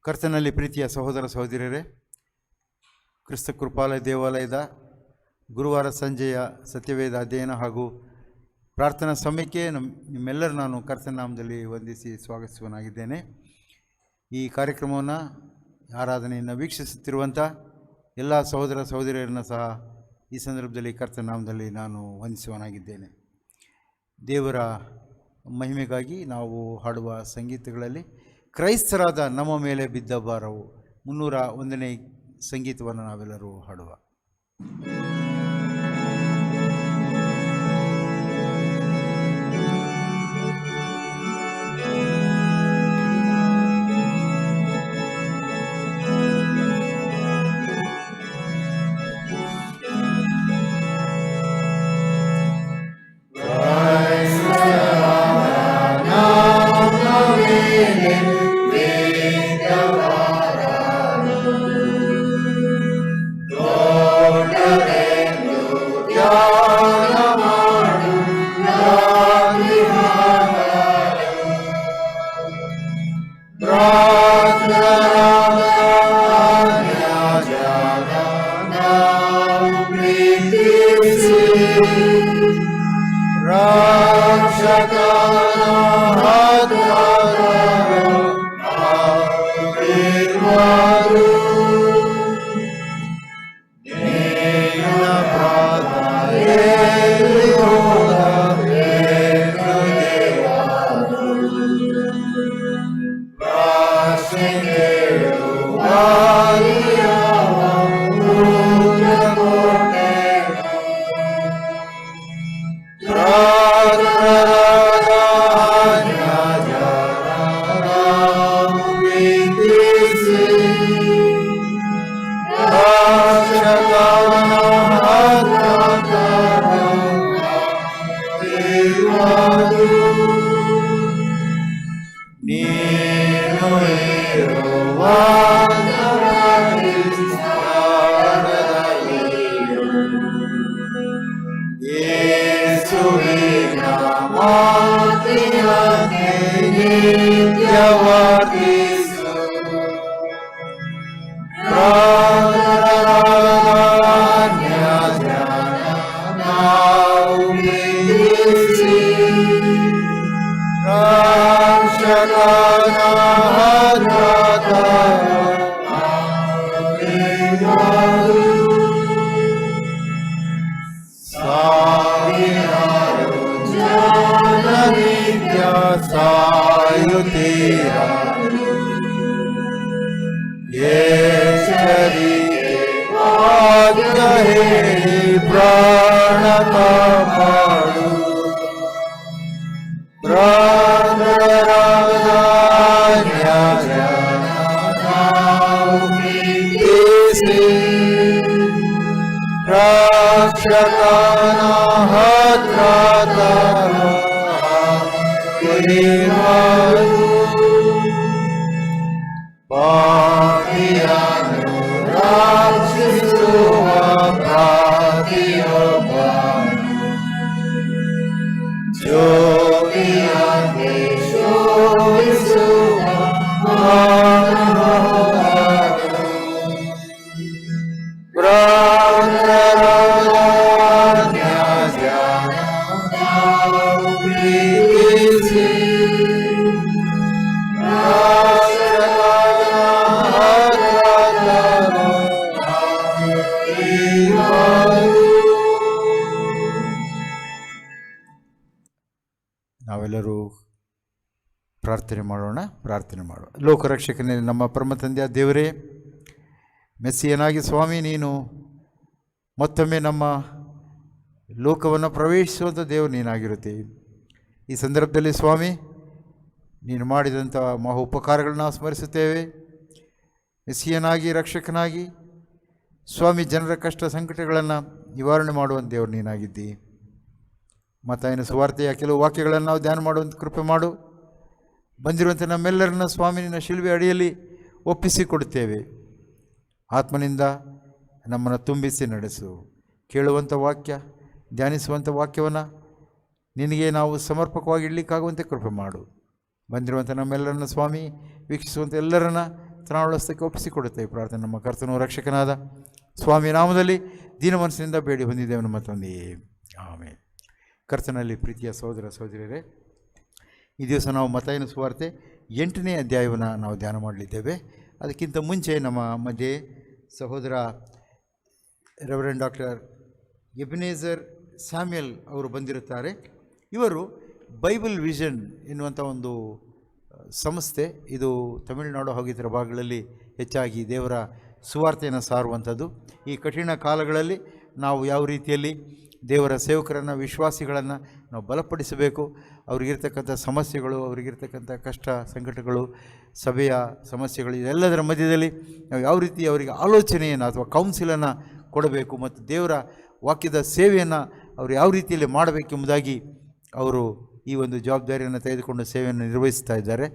ಕರ್ತನಲ್ಲಿ ಪ್ರೀತಿಯ ಸಹೋದರ ಸಹೋದರಿಯರೇ, ಕ್ರಿಸ್ತ ಕೃಪಾಲಯ ದೇವಾಲಯದ ಗುರುವಾರ ಸಂಜೆಯ ಸತ್ಯವೇದ ಅಧ್ಯಯನ ಹಾಗೂ ಪ್ರಾರ್ಥನಾ ಸಮಯಕ್ಕೆ ನಿಮ್ಮೆಲ್ಲರೂ ನಾನು ಕರ್ತನ ನಾಮದಲ್ಲಿ ವಂದಿಸಿ ಸ್ವಾಗತಿಸುವನಾಗಿದ್ದೇನೆ. ಈ ಕಾರ್ಯಕ್ರಮವನ್ನು ಆರಾಧನೆಯನ್ನು ವೀಕ್ಷಿಸುತ್ತಿರುವಂಥ ಎಲ್ಲ ಸಹೋದರ ಸಹೋದರಿಯರನ್ನು ಸಹ ಈ ಸಂದರ್ಭದಲ್ಲಿ ಕರ್ತನ ನಾಮದಲ್ಲಿ ನಾನು ವಂದಿಸುವನಾಗಿದ್ದೇನೆ. ದೇವರ ಮಹಿಮೆಗಾಗಿ ನಾವು ಹಾಡುವ ಸಂಗೀತಗಳಲ್ಲಿ ಕ್ರೈಸ್ತರಾದ ನಮ್ಮ ಮೇಲೆ ಬಿದ್ದ ಭಾರವು 301ನೇ ಸಂಗೀತವನ್ನು ನಾವೆಲ್ಲರೂ ಹಾಡುವ. ನಾವೆಲ್ಲರೂ ಪ್ರಾರ್ಥನೆ ಮಾಡೋಣ. ಲೋಕರಕ್ಷಕನೇ, ನಮ್ಮ ಪರಮ ತಂದೆಯ ದೇವರೇ, ಮೆಸ್ಸಿಯನಾಗಿ ಸ್ವಾಮಿ, ನೀನು ಮತ್ತೊಮ್ಮೆ ನಮ್ಮ ಲೋಕವನ್ನು ಪ್ರವೇಶಿಸುವಂಥ ದೇವರು ನೀನಾಗಿರುತ್ತೀ. ಈ ಸಂದರ್ಭದಲ್ಲಿ ಸ್ವಾಮಿ, ನೀನು ಮಾಡಿದಂಥ ಮಹಾ ಉಪಕಾರಗಳನ್ನ ಸ್ಮರಿಸುತ್ತೇವೆ. ಮೆಸ್ಸಿಯನಾಗಿ, ರಕ್ಷಕನಾಗಿ ಸ್ವಾಮಿ, ಜನರ ಕಷ್ಟ ಸಂಕಟಗಳನ್ನು ನಿವಾರಣೆ ಮಾಡುವಂಥ ದೇವರು ನೀನಾಗಿದ್ದಿ. ಮತ್ತಾಯನ ಸುವಾರ್ತೆಯ ಕೆಲವು ವಾಕ್ಯಗಳನ್ನು ನಾವು ಧ್ಯಾನ ಮಾಡುವಂಥ ಕೃಪೆ ಮಾಡು. ಬಂದಿರುವಂಥ ನಮ್ಮೆಲ್ಲರನ್ನ ಸ್ವಾಮಿ ನಿನ್ನ ಶಿಲುಬೆ ಅಡಿಯಲ್ಲಿ ಒಪ್ಪಿಸಿಕೊಡುತ್ತೇವೆ. ಆತ್ಮನಿಂದ ನಮ್ಮನ್ನು ತುಂಬಿಸಿ ನಡೆಸು. ಕೇಳುವಂಥ ವಾಕ್ಯ, ಧ್ಯಾನಿಸುವಂಥ ವಾಕ್ಯವನ್ನು ನಿನಗೆ ನಾವು ಸಮರ್ಪಕವಾಗಿ ಇಡಲಿಕ್ಕಾಗುವಂತೆ ಕೃಪೆ ಮಾಡು. ಬಂದಿರುವಂಥ ನಮ್ಮೆಲ್ಲರನ್ನ ಸ್ವಾಮಿ, ವೀಕ್ಷಿಸುವಂಥ ಎಲ್ಲರನ್ನ ತ್ರಾಣಸ್ಥಕ್ಕೆ ಒಪ್ಪಿಸಿಕೊಡುತ್ತೇವೆ. ಪ್ರಾರ್ಥನೆ ನಮ್ಮ ಕರ್ತನೂ ರಕ್ಷಕನಾದ ಸ್ವಾಮಿ ನಾಮದಲ್ಲಿ ದೀನ ಮನಸ್ಸಿನಿಂದ ಬೇಡಿ ಹೊಂದಿದ್ದೇವೆ ನಮ್ಮ ತಂದೆಯೇ, ಆಮೇಲೆ. ಕರ್ತನಲ್ಲಿ ಪ್ರೀತಿಯ ಸಹೋದರ ಸಹೋದರಿಯರೇ, ಈ ದಿವಸ ನಾವು ಮತ್ತಾಯನ ಸುವಾರ್ತೆ 8ನೇ ಅಧ್ಯಾಯವನ್ನು ನಾವು ಧ್ಯಾನ ಮಾಡಲಿದ್ದೇವೆ. ಅದಕ್ಕಿಂತ ಮುಂಚೆ ನಮ್ಮ ಮಧ್ಯೆ ಸಹೋದರ ರೆವರೆಂಡ್ ಡಾಕ್ಟರ್ ಎಬನೇಜರ್ ಸ್ಯಾಮ್ಯಲ್ ಅವರು ಬಂದಿರುತ್ತಾರೆ. ಇವರು ಬೈಬಲ್ ವಿಷನ್ ಎನ್ನುವಂಥ ಒಂದು ಸಂಸ್ಥೆ, ಇದು ತಮಿಳುನಾಡು ಹಾಗೂ ಇತರ ಭಾಗಗಳಲ್ಲಿ ಹೆಚ್ಚಾಗಿ ದೇವರ ಸುವಾರ್ತೆಯನ್ನು ಸಾರುವಂಥದ್ದು. ಈ ಕಠಿಣ ಕಾಲಗಳಲ್ಲಿ ನಾವು ಯಾವ ರೀತಿಯಲ್ಲಿ ದೇವರ ಸೇವಕರನ್ನು, ವಿಶ್ವಾಸಿಗಳನ್ನು ನಾವು ಬಲಪಡಿಸಬೇಕು, ಅವ್ರಿಗಿರ್ತಕ್ಕಂಥ ಸಮಸ್ಯೆಗಳು, ಅವರಿಗಿರ್ತಕ್ಕಂಥ ಕಷ್ಟ ಸಂಕಟಗಳು, ಸಭೆಯ ಸಮಸ್ಯೆಗಳು, ಇದೆಲ್ಲದರ ಮಧ್ಯದಲ್ಲಿ ನಾವು ಯಾವ ರೀತಿ ಅವರಿಗೆ ಆಲೋಚನೆಯನ್ನು ಅಥವಾ ಕೌನ್ಸಿಲನ್ನು ಕೊಡಬೇಕು ಮತ್ತು ದೇವರ ವಾಕ್ಯದ ಸೇವೆಯನ್ನು ಅವರು ಯಾವ ರೀತಿಯಲ್ಲಿ ಮಾಡಬೇಕೆಂಬುದಾಗಿ ಅವರು ಈ ಒಂದು ಜವಾಬ್ದಾರಿಯನ್ನು ತೆಗೆದುಕೊಂಡು ಸೇವೆಯನ್ನು ನಿರ್ವಹಿಸ್ತಾ ಇದ್ದಾರೆ.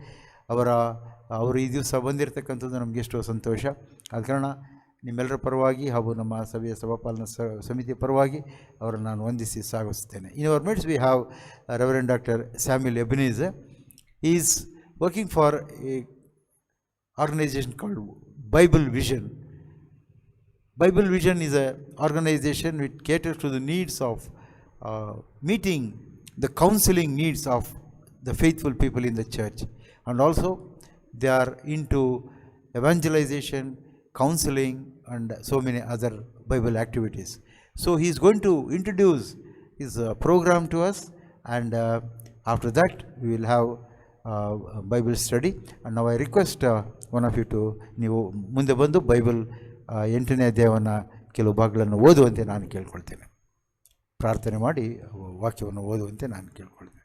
ಅವರು ಈ ದಿವಸ ಬಂದಿರತಕ್ಕಂಥದ್ದು ನಮಗೆ ಎಷ್ಟೋ ಸಂತೋಷ. ಆದ ಕಾರಣ ನಿಮ್ಮೆಲ್ಲರ ಪರವಾಗಿ ಹಾಗೂ ನಮ್ಮ ಸಭೆಯ ಸಭಾಪಾಲನಾ ಸಮಿತಿಯ ಪರವಾಗಿ ಅವರನ್ನು ನಾನು ವಂದಿಸಿ ಸಾಗಿಸ್ತೇನೆ. In our midst we have reverend doctor Samuel Ebenezer. He is working for a organization called Bible Vision. Bible Vision is an organization which caters to the needs of meeting the counseling needs of the faithful people in the church, and also they are into evangelization, counseling and so many other Bible activities. So he is going to introduce his program to us, and after that we will have Bible study. And now I request one of you to ನೀವು ಮುಂದೆ ಬಂದು Bible 8ನೇ ಅಧ್ಯಾಯವನ್ನು ಕೆಲವು ಭಾಗಗಳನ್ನು ಓದುವಂತೆ ನಾನು ಕೇಳ್ಕೊಳ್ತೇನೆ. ಪ್ರಾರ್ಥನೆ ಮಾಡಿ ವಾಕ್ಯವನ್ನು ಓದುವಂತೆ ನಾನು ಕೇಳ್ಕೊಳ್ತೇನೆ.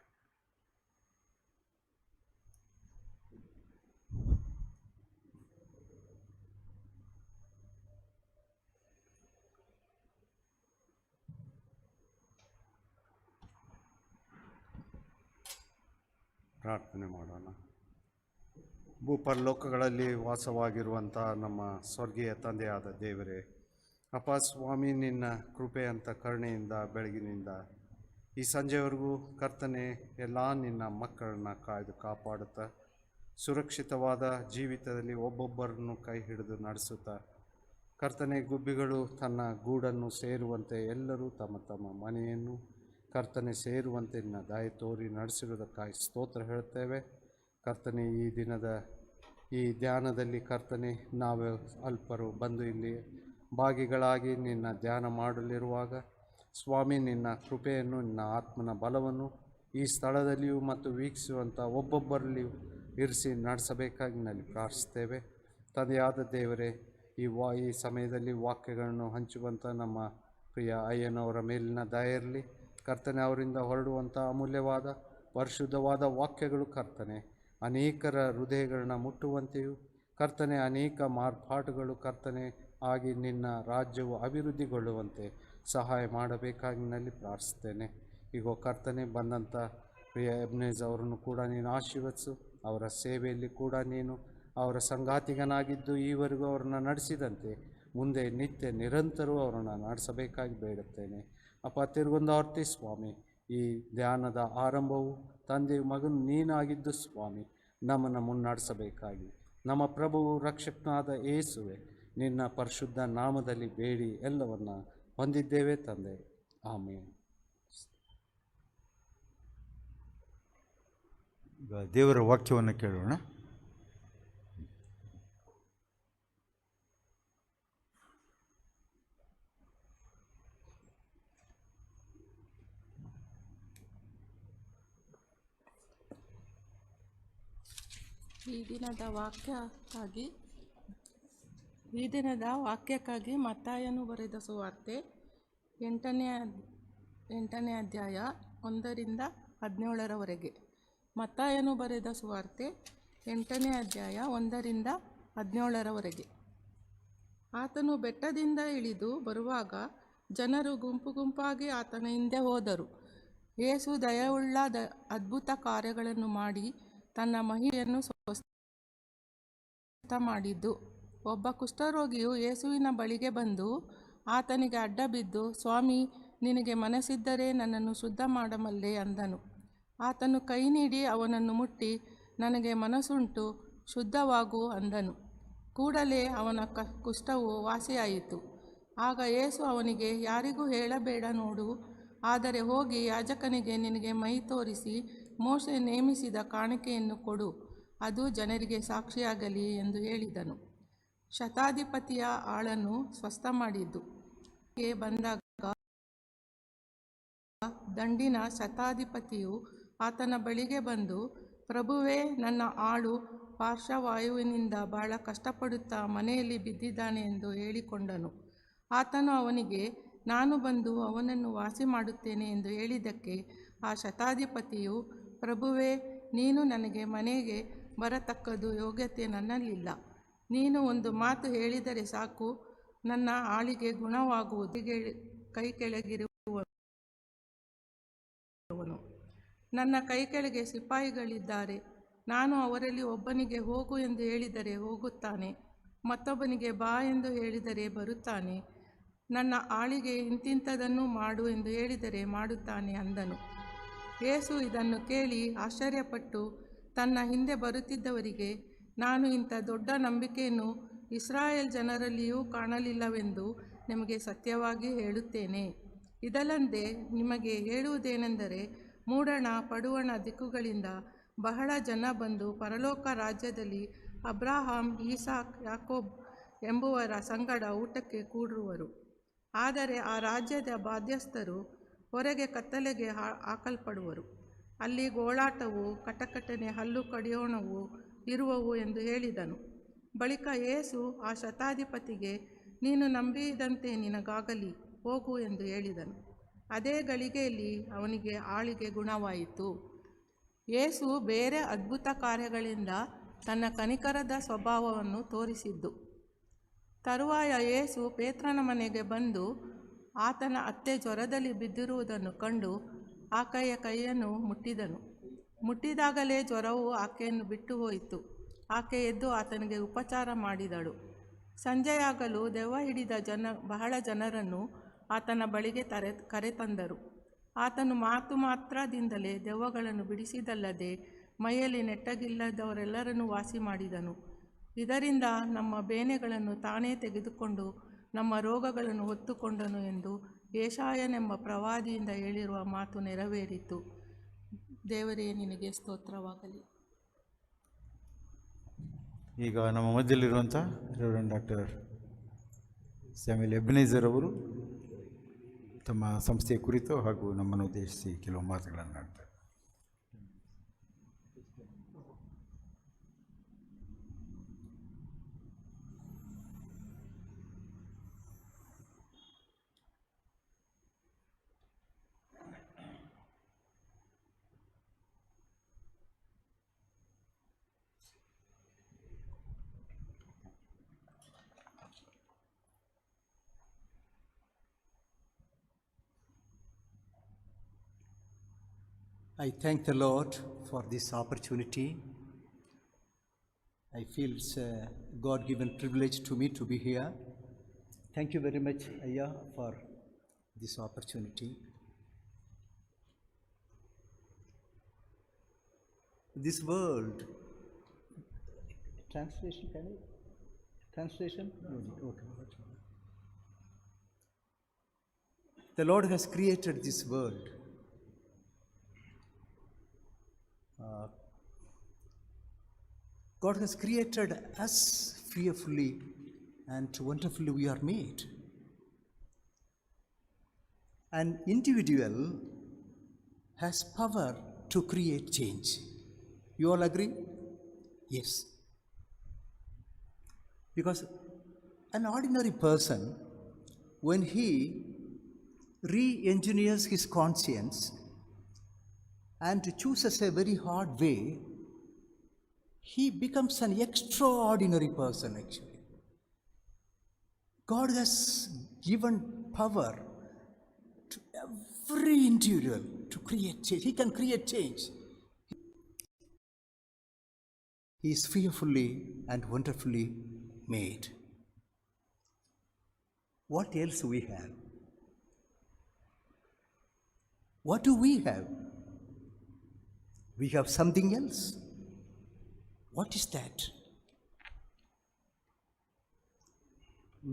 ಪ್ರಾರ್ಥನೆ ಮಾಡೋಣ. ಭೂಪರಲೋಕಗಳಲ್ಲಿ ವಾಸವಾಗಿರುವಂಥ ನಮ್ಮ ಸ್ವರ್ಗೀಯ ತಂದೆಯಾದ ದೇವರೇ, ಅಪ್ಪ ಸ್ವಾಮಿ, ನಿನ್ನ ಕೃಪೆಯಂಥ ಕರುಣೆಯಿಂದ ಬೆಳಗಿನಿಂದ ಈ ಸಂಜೆವರೆಗೂ ಕರ್ತನೆ ಎಲ್ಲ ನಿನ್ನ ಮಕ್ಕಳನ್ನು ಕಾಯ್ದು ಕಾಪಾಡುತ್ತಾ ಸುರಕ್ಷಿತವಾದ ಜೀವಿತದಲ್ಲಿ ಒಬ್ಬೊಬ್ಬರನ್ನು ಕೈ ಹಿಡಿದು ನಡೆಸುತ್ತಾ ಕರ್ತನೆ, ಗುಬ್ಬಿಗಳು ತನ್ನ ಗೂಡನ್ನು ಸೇರುವಂತೆ ಎಲ್ಲರೂ ತಮ್ಮ ತಮ್ಮ ಮನೆಯನ್ನು ಕರ್ತನೆ ಸೇರುವಂತೆ ನಿನ್ನ ದಯೆ ತೋರಿ ನಡೆಸಿರುವುದಕ್ಕಾಗಿ ಸ್ತೋತ್ರ ಹೇಳುತ್ತೇವೆ. ಕರ್ತನೆ, ಈ ದಿನದ ಈ ಧ್ಯಾನದಲ್ಲಿ ಕರ್ತನೆ, ನಾವು ಅಲ್ಪರು ಬಂದು ಇಲ್ಲಿ ಭಾಗಿಗಳಾಗಿ ನಿನ್ನ ಧ್ಯಾನ ಮಾಡಲಿರುವಾಗ ಸ್ವಾಮಿ, ನಿನ್ನ ಕೃಪೆಯನ್ನು, ನಿನ್ನ ಆತ್ಮನ ಬಲವನ್ನು ಈ ಸ್ಥಳದಲ್ಲಿಯೂ ಮತ್ತು ವೀಕ್ಷಿಸುವಂಥ ಒಬ್ಬೊಬ್ಬರಲ್ಲಿಯೂ ಇರಿಸಿ ನಡೆಸಬೇಕಾಗಿ ನಲ್ಲಿ ಪ್ರಾರ್ಥಿಸ್ತೇವೆ. ತಂದೆಯಾದ ದೇವರೇ, ಈ ಸಮಯದಲ್ಲಿ ವಾಕ್ಯಗಳನ್ನು ಹಂಚುವಂಥ ನಮ್ಮ ಪ್ರಿಯ ಅಯ್ಯನವರ ಮೇಲಿನ ದಯೆ ಇರಲಿ. ಕರ್ತನೆ, ಅವರಿಂದ ಹೊರಡುವಂಥ ಅಮೂಲ್ಯವಾದ ಪರಿಶುದ್ಧವಾದ ವಾಕ್ಯಗಳು ಕರ್ತನೆ ಅನೇಕರ ಹೃದಯಗಳನ್ನ ಮುಟ್ಟುವಂತೆಯೂ ಕರ್ತನೆ ಅನೇಕ ಮಾರ್ಪಾಟುಗಳು ಕರ್ತನೆ ಆಗಿ ನಿನ್ನ ರಾಜ್ಯವು ಅಭಿವೃದ್ಧಿಗೊಳ್ಳುವಂತೆ ಸಹಾಯ ಮಾಡಬೇಕಾಗಿ ನಲ್ಲಿ ಪ್ರಾರ್ಥಿಸ್ತೇನೆ. ಈಗ ಕರ್ತನೆ, ಬಂದಂಥ ಪ್ರಿಯ ಎಬ್ನೇಜ್ ಅವರನ್ನು ಕೂಡ ನೀನು ಆಶೀರ್ವದಿಸು. ಅವರ ಸೇವೆಯಲ್ಲಿ ಕೂಡ ನೀನು ಅವರ ಸಂಗಾತಿಗನಾಗಿದ್ದು ಈವರೆಗೂ ಅವರನ್ನು ನಡೆಸಿದಂತೆ ಮುಂದೆ ನಿತ್ಯ ನಿರಂತರವೂ ಅವರನ್ನು ನಡೆಸಬೇಕಾಗಿ ಬೇಡುತ್ತೇನೆ. ಅಪ್ಪ, ತಿರುಗುಂದಾರ್ತಿ ಸ್ವಾಮಿ, ಈ ಧ್ಯಾನದ ಆರಂಭವು ತಂದೆಯು ಮಗನು ನೀನಾಗಿದ್ದು ಸ್ವಾಮಿ ನಮ್ಮನ್ನು ಮುನ್ನಡೆಸಬೇಕಾಗಿ ನಮ್ಮ ಪ್ರಭುವು ರಕ್ಷಕನಾದ ಯೇಸುವೆ ನಿನ್ನ ಪರಿಶುದ್ಧ ನಾಮದಲ್ಲಿ ಬೇಡಿ ಎಲ್ಲವನ್ನು ಹೊಂದಿದ್ದೇವೆ ತಂದೆ, ಆಮೇನ್. ದೇವರ ವಾಕ್ಯವನ್ನು ಕೇಳೋಣ. ಈ ದಿನದ ವಾಕ್ಯಕ್ಕಾಗಿ ಮತ್ತಾಯನು ಬರೆದ ಸುವಾರ್ತೆ 8ನೇ ಅಧ್ಯಾಯ 1ರಿಂದ 17ರವರೆಗೆ. ಮತ್ತಾಯನು ಬರೆದ ಸುವಾರ್ತೆ 8ನೇ ಅಧ್ಯಾಯ 1ರಿಂದ 17ರವರೆಗೆ. ಆತನು ಬೆಟ್ಟದಿಂದ ಇಳಿದು ಬರುವಾಗ ಜನರು ಗುಂಪು ಗುಂಪಾಗಿ ಆತನ ಹಿಂದೆ ಹೋದರು. ಯೇಸು ದಯವುಳ್ಳ ಅದ್ಭುತ ಕಾರ್ಯಗಳನ್ನು ಮಾಡಿ ತನ್ನ ಮಹಿಮೆಯನ್ನು ಸ್ವಸ್ಥ ಮಾಡಿದ್ದು. ಒಬ್ಬ ಕುಷ್ಠರೋಗಿಯು ಯೇಸುವಿನ ಬಳಿಗೆ ಬಂದು ಆತನಿಗೆ ಅಡ್ಡಬಿದ್ದು, ಸ್ವಾಮಿ, ನಿನಗೆ ಮನಸ್ಸಿದ್ದರೆ ನನ್ನನ್ನು ಶುದ್ಧ ಮಾಡಬಲ್ಲೆ ಅಂದನು. ಆತನು ಕೈ ನೀಡಿ ಅವನನ್ನು ಮುಟ್ಟಿ, ನನಗೆ ಮನಸ್ಸುಂಟು, ಶುದ್ಧವಾಗು ಅಂದನು. ಕೂಡಲೇ ಅವನ ಕುಷ್ಠವು ವಾಸಿಯಾಯಿತು. ಆಗ ಯೇಸು ಅವನಿಗೆ, ಯಾರಿಗೂ ಹೇಳಬೇಡ ನೋಡು, ಆದರೆ ಹೋಗಿ ಯಾಜಕನಿಗೆ ನಿನಗೆ ಮೈ ತೋರಿಸಿ ಮೋಶೆ ನೇಮಿಸಿದ ಕಾಣಿಕೆಯನ್ನು ಕೊಡು, ಅದು ಜನರಿಗೆ ಸಾಕ್ಷಿಯಾಗಲಿ ಎಂದು ಹೇಳಿದನು. ಶತಾಧಿಪತಿಯ ಆಳನ್ನು ಸ್ವಸ್ಥ ಮಾಡಿದ್ದು ಬಂದಾಗ ದಂಡಿನ ಶತಾಧಿಪತಿಯು ಆತನ ಬಳಿಗೆ ಬಂದು, ಪ್ರಭುವೇ, ನನ್ನ ಆಳು ಪಾರ್ಶ್ವವಾಯುವಿನಿಂದ ಬಹಳ ಕಷ್ಟಪಡುತ್ತಾ ಮನೆಯಲ್ಲಿ ಬಿದ್ದಿದ್ದಾನೆ ಎಂದು ಹೇಳಿಕೊಂಡನು. ಆತನು ಅವನಿಗೆ, ನಾನು ಬಂದು ಅವನನ್ನು ವಾಸಿ ಮಾಡುತ್ತೇನೆ ಎಂದು ಹೇಳಿದ್ದಕ್ಕೆ ಆ ಶತಾಧಿಪತಿಯು, ಪ್ರಭುವೇ, ನೀನು ನನಗೆ ಮನೆಗೆ ಬರತಕ್ಕದ್ದು ಯೋಗ್ಯತೆ ನನ್ನಲ್ಲಿಲ್ಲ. ನೀನು ಒಂದು ಮಾತು ಹೇಳಿದರೆ ಸಾಕು, ನನ್ನ ಆಳಿಗೆ ಗುಣವಾಗುವುದು. ಕೈ ಕೆಳಗಿರುವವನು, ನನ್ನ ಕೈ ಕೆಳಗೆ ಸಿಪಾಯಿಗಳಿದ್ದಾರೆ. ನಾನು ಅವರಲ್ಲಿ ಒಬ್ಬನಿಗೆ ಹೋಗು ಎಂದು ಹೇಳಿದರೆ ಹೋಗುತ್ತಾನೆ, ಮತ್ತೊಬ್ಬನಿಗೆ ಬಾ ಎಂದು ಹೇಳಿದರೆ ಬರುತ್ತಾನೆ. ನನ್ನ ಆಳಿಗೆ ಇಂತಿಂಥದನ್ನು ಮಾಡು ಎಂದು ಹೇಳಿದರೆ ಮಾಡುತ್ತಾನೆ ಅಂದನು. ಯೇಸು ಇದನ್ನು ಕೇಳಿ ಆಶ್ಚರ್ಯಪಟ್ಟು ತನ್ನ ಹಿಂದೆ ಬರುತ್ತಿದ್ದವರಿಗೆ, ನಾನು ಇಂಥ ದೊಡ್ಡ ನಂಬಿಕೆಯನ್ನು ಇಸ್ರಾಯೇಲ್ ಜನರಲ್ಲಿಯೂ ಕಾಣಲಿಲ್ಲವೆಂದು ನಿಮಗೆ ಸತ್ಯವಾಗಿ ಹೇಳುತ್ತೇನೆ. ಇದಲ್ಲದೆ ನಿಮಗೆ ಹೇಳುವುದೇನೆಂದರೆ, ಮೂಡಣ ಪಡುವಣ ದಿಕ್ಕುಗಳಿಂದ ಬಹಳ ಜನ ಬಂದು ಪರಲೋಕ ರಾಜ್ಯದಲ್ಲಿ ಅಬ್ರಹಾಂ, ಈಸಾಕ್, ಯಾಕೋಬ್ ಎಂಬುವರ ಸಂಗಡ ಊಟಕ್ಕೆ ಕೂಡುವರು. ಆದರೆ ಆ ರಾಜ್ಯದ ಬಾಧ್ಯಸ್ಥರು ಹೊರಗೆ ಕತ್ತಲೆಗೆ ಹಾಕಲ್ಪಡುವರು. ಅಲ್ಲಿ ಗೋಳಾಟವು, ಕಟಕಟನೆ, ಹಲ್ಲು ಕಡಿಯೋಣವು ಇರುವವು ಎಂದು ಹೇಳಿದನು. ಬಳಿಕ ಯೇಸು ಆ ಶತಾಧಿಪತಿಗೆ, ನೀನು ನಂಬಿದಂತೆ ನಿನಗಾಗಲಿ, ಹೋಗು ಎಂದು ಹೇಳಿದನು. ಅದೇ ಗಳಿಗೆಯಲ್ಲಿ ಅವನಿಗೆ ಆಳಿಗೆ ಗುಣವಾಯಿತು. ಯೇಸು ಬೇರೆ ಅದ್ಭುತ ಕಾರ್ಯಗಳಿಂದ ತನ್ನ ಕನಿಕರದ ಸ್ವಭಾವವನ್ನು ತೋರಿಸಿದ್ದು. ತರುವಾಯ ಯೇಸು ಪೇತ್ರನ ಮನೆಗೆ ಬಂದು ಆತನ ಅತ್ತೆ ಜ್ವರದಲ್ಲಿ ಬಿದ್ದಿರುವುದನ್ನು ಕಂಡು ಆಕೆಯ ಕೈಯನ್ನು ಮುಟ್ಟಿದನು. ಮುಟ್ಟಿದಾಗಲೇ ಜ್ವರವು ಆಕೆಯನ್ನು ಬಿಟ್ಟು ಹೋಯಿತು. ಆಕೆ ಎದ್ದು ಆತನಿಗೆ ಉಪಚಾರ ಮಾಡಿದಳು. ಸಂಜೆಯಾಗಲು ದೆವ್ವ ಹಿಡಿದ ಬಹಳ ಜನರನ್ನು ಆತನ ಬಳಿಗೆ ಕರೆತಂದರು. ಆತನು ಮಾತು ಮಾತ್ರದಿಂದಲೇ ದೆವ್ವಗಳನ್ನು ಬಿಡಿಸಿದಲ್ಲದೆ ಮೈಯಲ್ಲಿ ನೆಟ್ಟಗಿಲ್ಲದವರೆಲ್ಲರನ್ನು ವಾಸಿ ಮಾಡಿದನು. ಇದರಿಂದ ನಮ್ಮ ಬೇನೆಗಳನ್ನು ತಾನೇ ತೆಗೆದುಕೊಂಡು ನಮ್ಮ ರೋಗಗಳನ್ನು ಹೊತ್ತುಕೊಂಡನು ಎಂದು ಯೆಶಾಯನೆಂಬ ಪ್ರವಾದಿಯಿಂದ ಹೇಳಿರುವ ಮಾತು ನೆರವೇರಿತು. ದೇವರೇ, ನಿನಗೆ ಸ್ತೋತ್ರವಾಗಲಿ. ಈಗ ನಮ್ಮ ಮಧ್ಯದಲ್ಲಿರುವಂಥ ರೆವರೆಂಡ್ ಡಾಕ್ಟರ್ ಸ್ಯಾಮ್ಯುಯಲ್ ಎಬ್ನೇಜರ್ ಅವರು ತಮ್ಮ ಸಂಸ್ಥೆಯ ಕುರಿತು ಹಾಗೂ ನಮ್ಮನ್ನು ಉದ್ದೇಶಿಸಿ ಕೆಲವು ಮಾತುಗಳನ್ನು ಆಡ್ತಾರೆ. I thank the Lord for this opportunity. I feel it's a God-given privilege to me to be here. Thank you very much, Ayya, for this opportunity. This world, translation, can I? Translation? Okay. The Lord has created this world. God has created us fearfully and wonderfully we are made. An individual has power to create change. You all agree? Yes. Because an ordinary person, when he re-engineers his conscience and chooses a very hard way, he becomes an extraordinary person actually. God has given power to every individual to create change. He can create change. He is fearfully and wonderfully made. What else we have? What do we have? We have something else. What is that?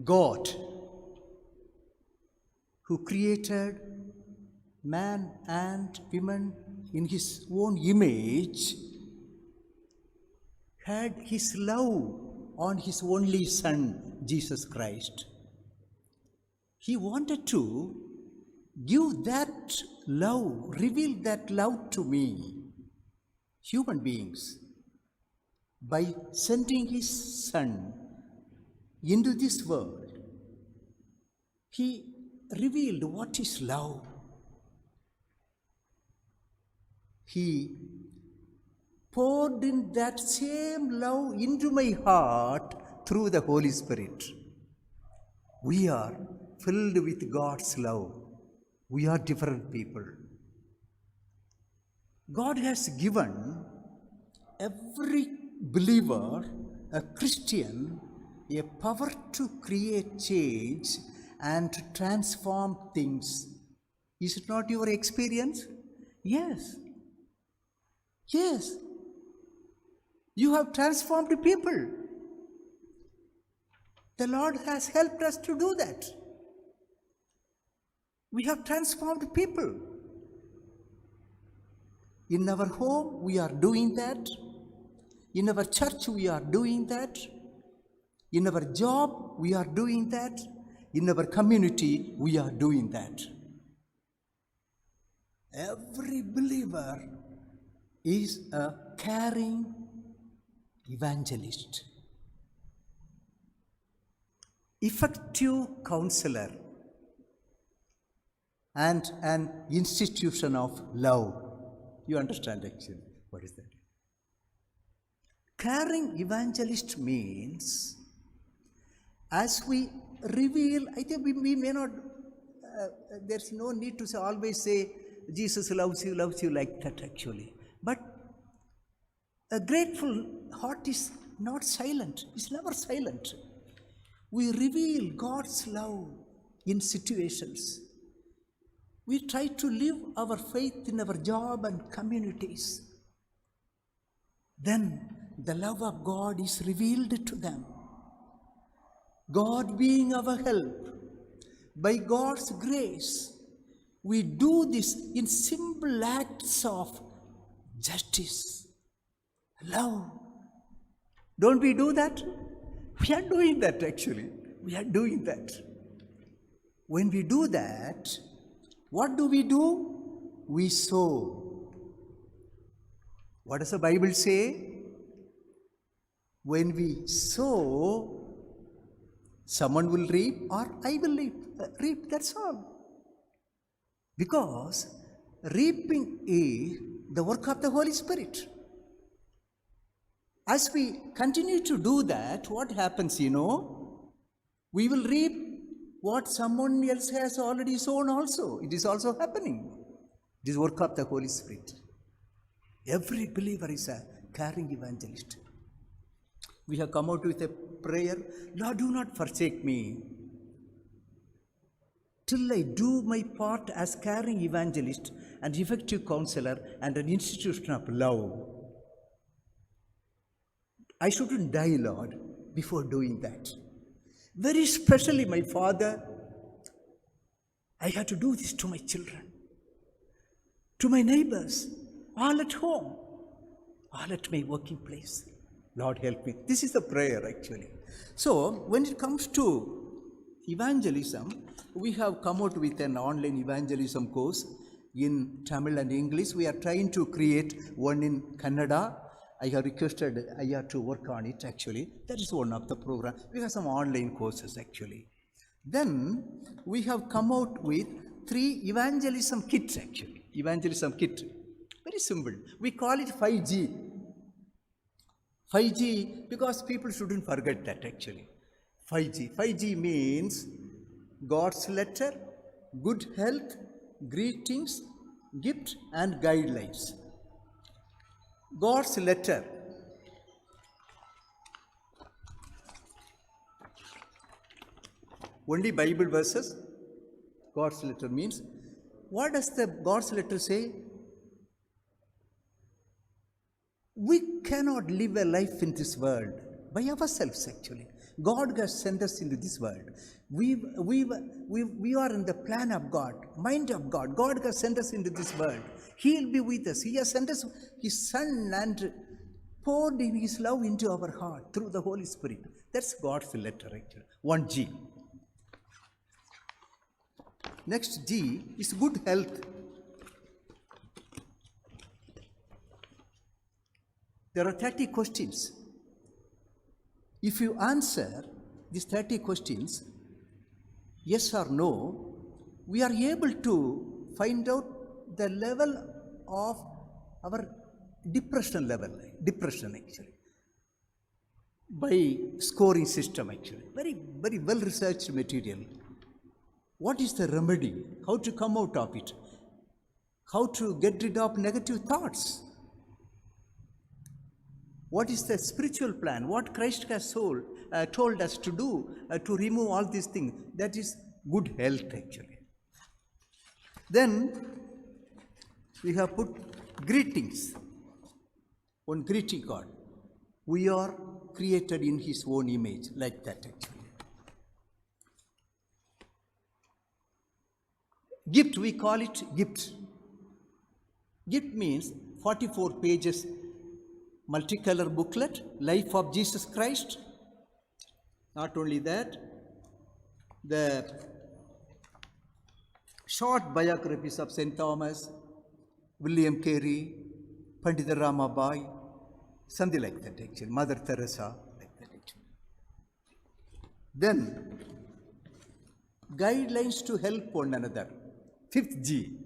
God, who created man and woman in his own image, had his love on his only Son, Jesus Christ. He wanted to give that love, reveal that love to me, human beings, by sending his Son into this world. He revealed what is love. He poured in that same love into my heart through the Holy Spirit. We are filled with God's love. We are different people. God has given every believer, a Christian, a power to create change and to transform things. Is it not your experience? Yes. Yes. You have transformed people. The Lord has helped us to do that. We have transformed people. In our home, we are doing that. In our church, we are doing that. In our job, we are doing that. In our community, we are doing that. Every believer is a caring evangelist, effective counselor, and an institution of love. You understand actually what is that? Caring evangelist means, as we reveal, I think we may not, there's no need to always say, Jesus loves you like that actually. But a grateful heart is not silent, it's never silent. We reveal God's love in situations. We try to live our faith in our job and communities. Then the love of God is revealed to them. God being our help, by God's grace, we do this in simple acts of justice, love. Don't we do that? We are doing that actually. We are doing that. When we do that, what do? We sow. What does the Bible say? When we sow, someone will reap or I will reap. That's all. Because reaping is the work of the Holy Spirit. As we continue to do that, what happens, we will reap what someone else has already sown also. It is also happening. It is work of the Holy Spirit. Every believer is a caring evangelist. We have come out with a prayer, Lord, do not forsake me till I do my part as caring evangelist and effective counselor and an institution of love. I shouldn't die, Lord, before doing that. Very especially my father, I had to do this to my children, to my neighbors, all at home, all at my working place. Lord, help me. This is the prayer actually. So when it comes to evangelism, we have come out with an online evangelism course in Tamil and English. We are trying to create one in Kannada. I have requested Ayya to work on it actually. That is one of the program. We have some online courses actually. Then we have come out with 3 evangelism kits actually. Evangelism kit. Very simple. We call it 5G. 5G because people shouldn't forget that actually. 5G. 5G means God's letter, good health, greetings, gift and guidelines. God's letter. Only Bible verses. God's letter means, what does the God's letter say? We cannot live a life in this world by ourselves actually. God has sent us into this world. We are in the plan of God, mind of God. God has sent us into this world. He will be with us. He has sent us His Son and poured His love into our heart through the Holy Spirit. That's God's letter, actually. 1G. Next G is good health. There are 30 questions. If you answer these 30 questions, yes or no, we are able to find out the level of our depression actually, by scoring system actually. Very, very well researched material. What is the remedy? How to come out of it? How to get rid of negative thoughts? What is the spiritual plan? What Christ has told us to do to remove all these things? That is good health actually. Then we have put greetings on greeting card. We are created in His own image, like that actually. Gift, we call it gift. Gift means 44 pages multicolor booklet, Life of Jesus Christ. Not only that, the short biographies of St. Thomas, William Carey, Pandita Ramabai, something like that actually, Mother Teresa, like that actually. Then, guidelines to help one another. 5th G,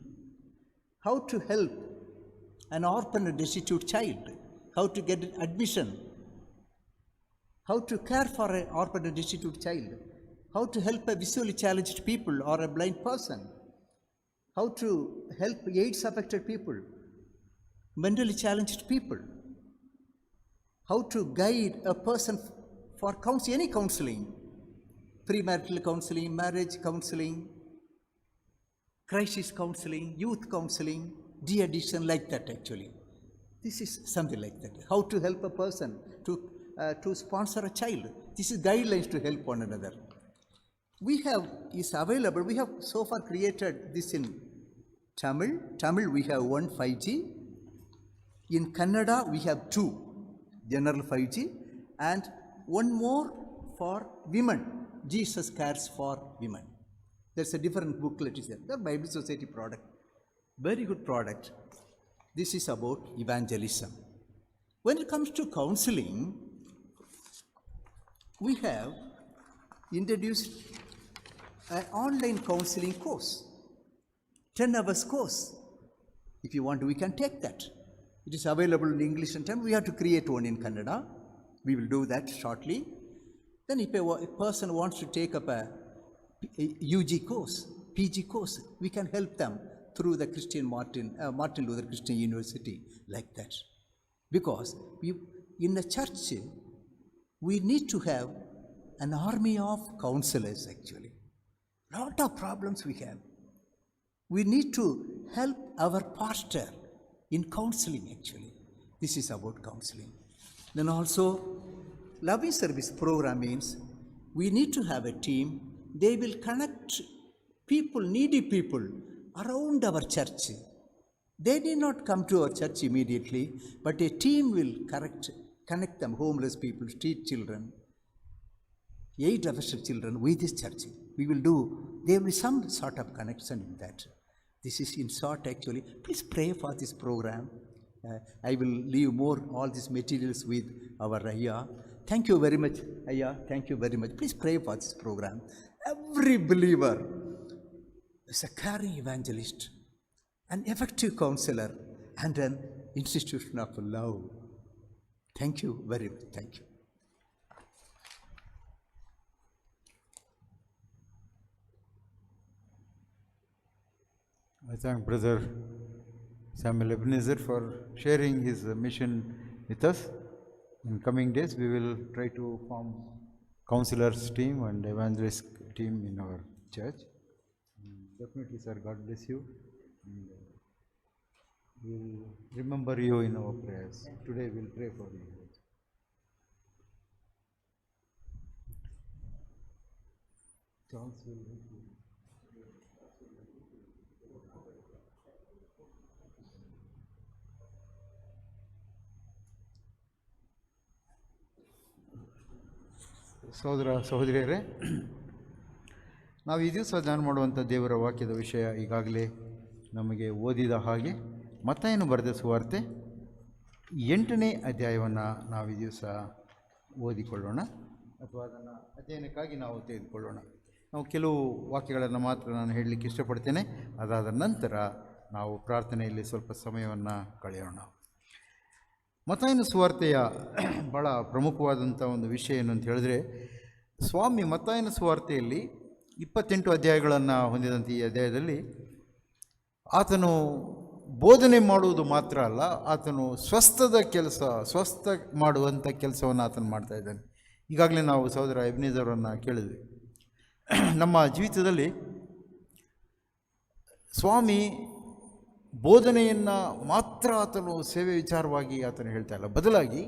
how to help an orphan and destitute child, how to get admission, how to care for an orphan and destitute child, how to help a visually challenged people or a blind person, how to help AIDS affected people, mentally challenged people, how to guide a person for any counseling, premarital counseling, marriage counseling, crisis counseling, youth counseling, de-addiction, like that actually. This is something like that. How to help a person to sponsor a child. This is guidelines to help one another. We have, is available, we have so far created this in Tamil. Tamil we have 1 5G. In Kannada we have 2 general 5G and one more for women. Jesus Cares for Women. There's a different booklet is there. The Bible Society product. Very good product. This is about evangelism. When it comes to counseling, we have introduced an online counseling course, 10 hours course. If you want, we can take that. It is available in English and Tamil. We have to create one in Kannada. We will do that shortly. Then if a person wants to take up a UG course, PG course, we can help them through the Martin Luther Christian University, like that. Because in a church, we need to have an army of counselors actually. Lot of problems we have. We need to help our pastor in counseling actually. This is about counseling. Then also, loving service program means we need to have a team. They will connect people, needy people around our church. They did not come to our church immediately, but a team will connect them, homeless people, street children, AIDS affected children with this church. We will do, there will be some sort of connection in that. This is in short actually. Please pray for this program. I will leave more all these materials with our Ayya. Thank you very much, Ayya. Thank you very much. Please pray for this program. Every believer is a caring evangelist, an effective counselor, and an institution of love. Thank you very much. Thank you. I thank Brother Samuel Ebenezer for sharing his mission with us. In coming days, we will try to form counselors team and evangelist team in our church. Definitely, sir, God bless you. And we will remember you in our prayers. Today we will pray for you. ಸಹೋದರ ಸಹೋದರಿಯರೇ, ನಾವು ಈ ದಿವಸ ಧ್ಯಾನ ಮಾಡುವಂಥ ದೇವರ ವಾಕ್ಯದ ವಿಷಯ ಈಗಾಗಲೇ ನಮಗೆ ಓದಿದ ಹಾಗೆ ಮತ್ತಾಯನು ಬರೆದ ಸುವಾರ್ತೆ 8ನೇ ಅಧ್ಯಾಯವನ್ನು ನಾವು ಈ ದಿವಸ ಓದಿಕೊಳ್ಳೋಣ, ಅಥವಾ ಅದನ್ನು ಅಧ್ಯಯನಕ್ಕಾಗಿ ನಾವು ತೆಗೆದುಕೊಳ್ಳೋಣ. ನಾವು ಕೆಲವು ವಾಕ್ಯಗಳನ್ನು ಮಾತ್ರ ನಾನು ಹೇಳಲಿಕ್ಕೆ ಇಷ್ಟಪಡ್ತೇನೆ. ಅದಾದ ನಂತರ ನಾವು ಪ್ರಾರ್ಥನೆಯಲ್ಲಿ ಸ್ವಲ್ಪ ಸಮಯವನ್ನು ಕಳೆಯೋಣ. ಮತ್ತಾಯನ ಸುವಾರ್ತೆಯ ಭಾಳ ಪ್ರಮುಖವಾದಂಥ ಒಂದು ವಿಷಯ ಏನು ಅಂತ ಹೇಳಿದ್ರೆ, ಸ್ವಾಮಿ ಮತ್ತಾಯನ ಸುವಾರ್ತೆಯಲ್ಲಿ 28 ಅಧ್ಯಾಯಗಳನ್ನು ಹೊಂದಿದಂಥ ಈ ಅಧ್ಯಾಯದಲ್ಲಿ ಆತನು ಬೋಧನೆ ಮಾಡುವುದು ಮಾತ್ರ ಅಲ್ಲ, ಆತನು ಸ್ವಸ್ಥ ಮಾಡುವಂಥ ಕೆಲಸವನ್ನು ಆತನು ಮಾಡ್ತಾ ಇದ್ದಾನೆ. ಈಗಾಗಲೇ ನಾವು ಸಹೋದರ ಎಬ್ನೇಜರನ್ನು ಕೇಳಿದ್ವಿ. ನಮ್ಮ ಜೀವಿತದಲ್ಲಿ ಸ್ವಾಮಿ ಬೋಧನೆಯನ್ನು ಮಾತ್ರ ಆತನು ಸೇವೆ ವಿಚಾರವಾಗಿ ಆತನು ಹೇಳ್ತಾ ಇಲ್ಲ, ಬದಲಾಗಿ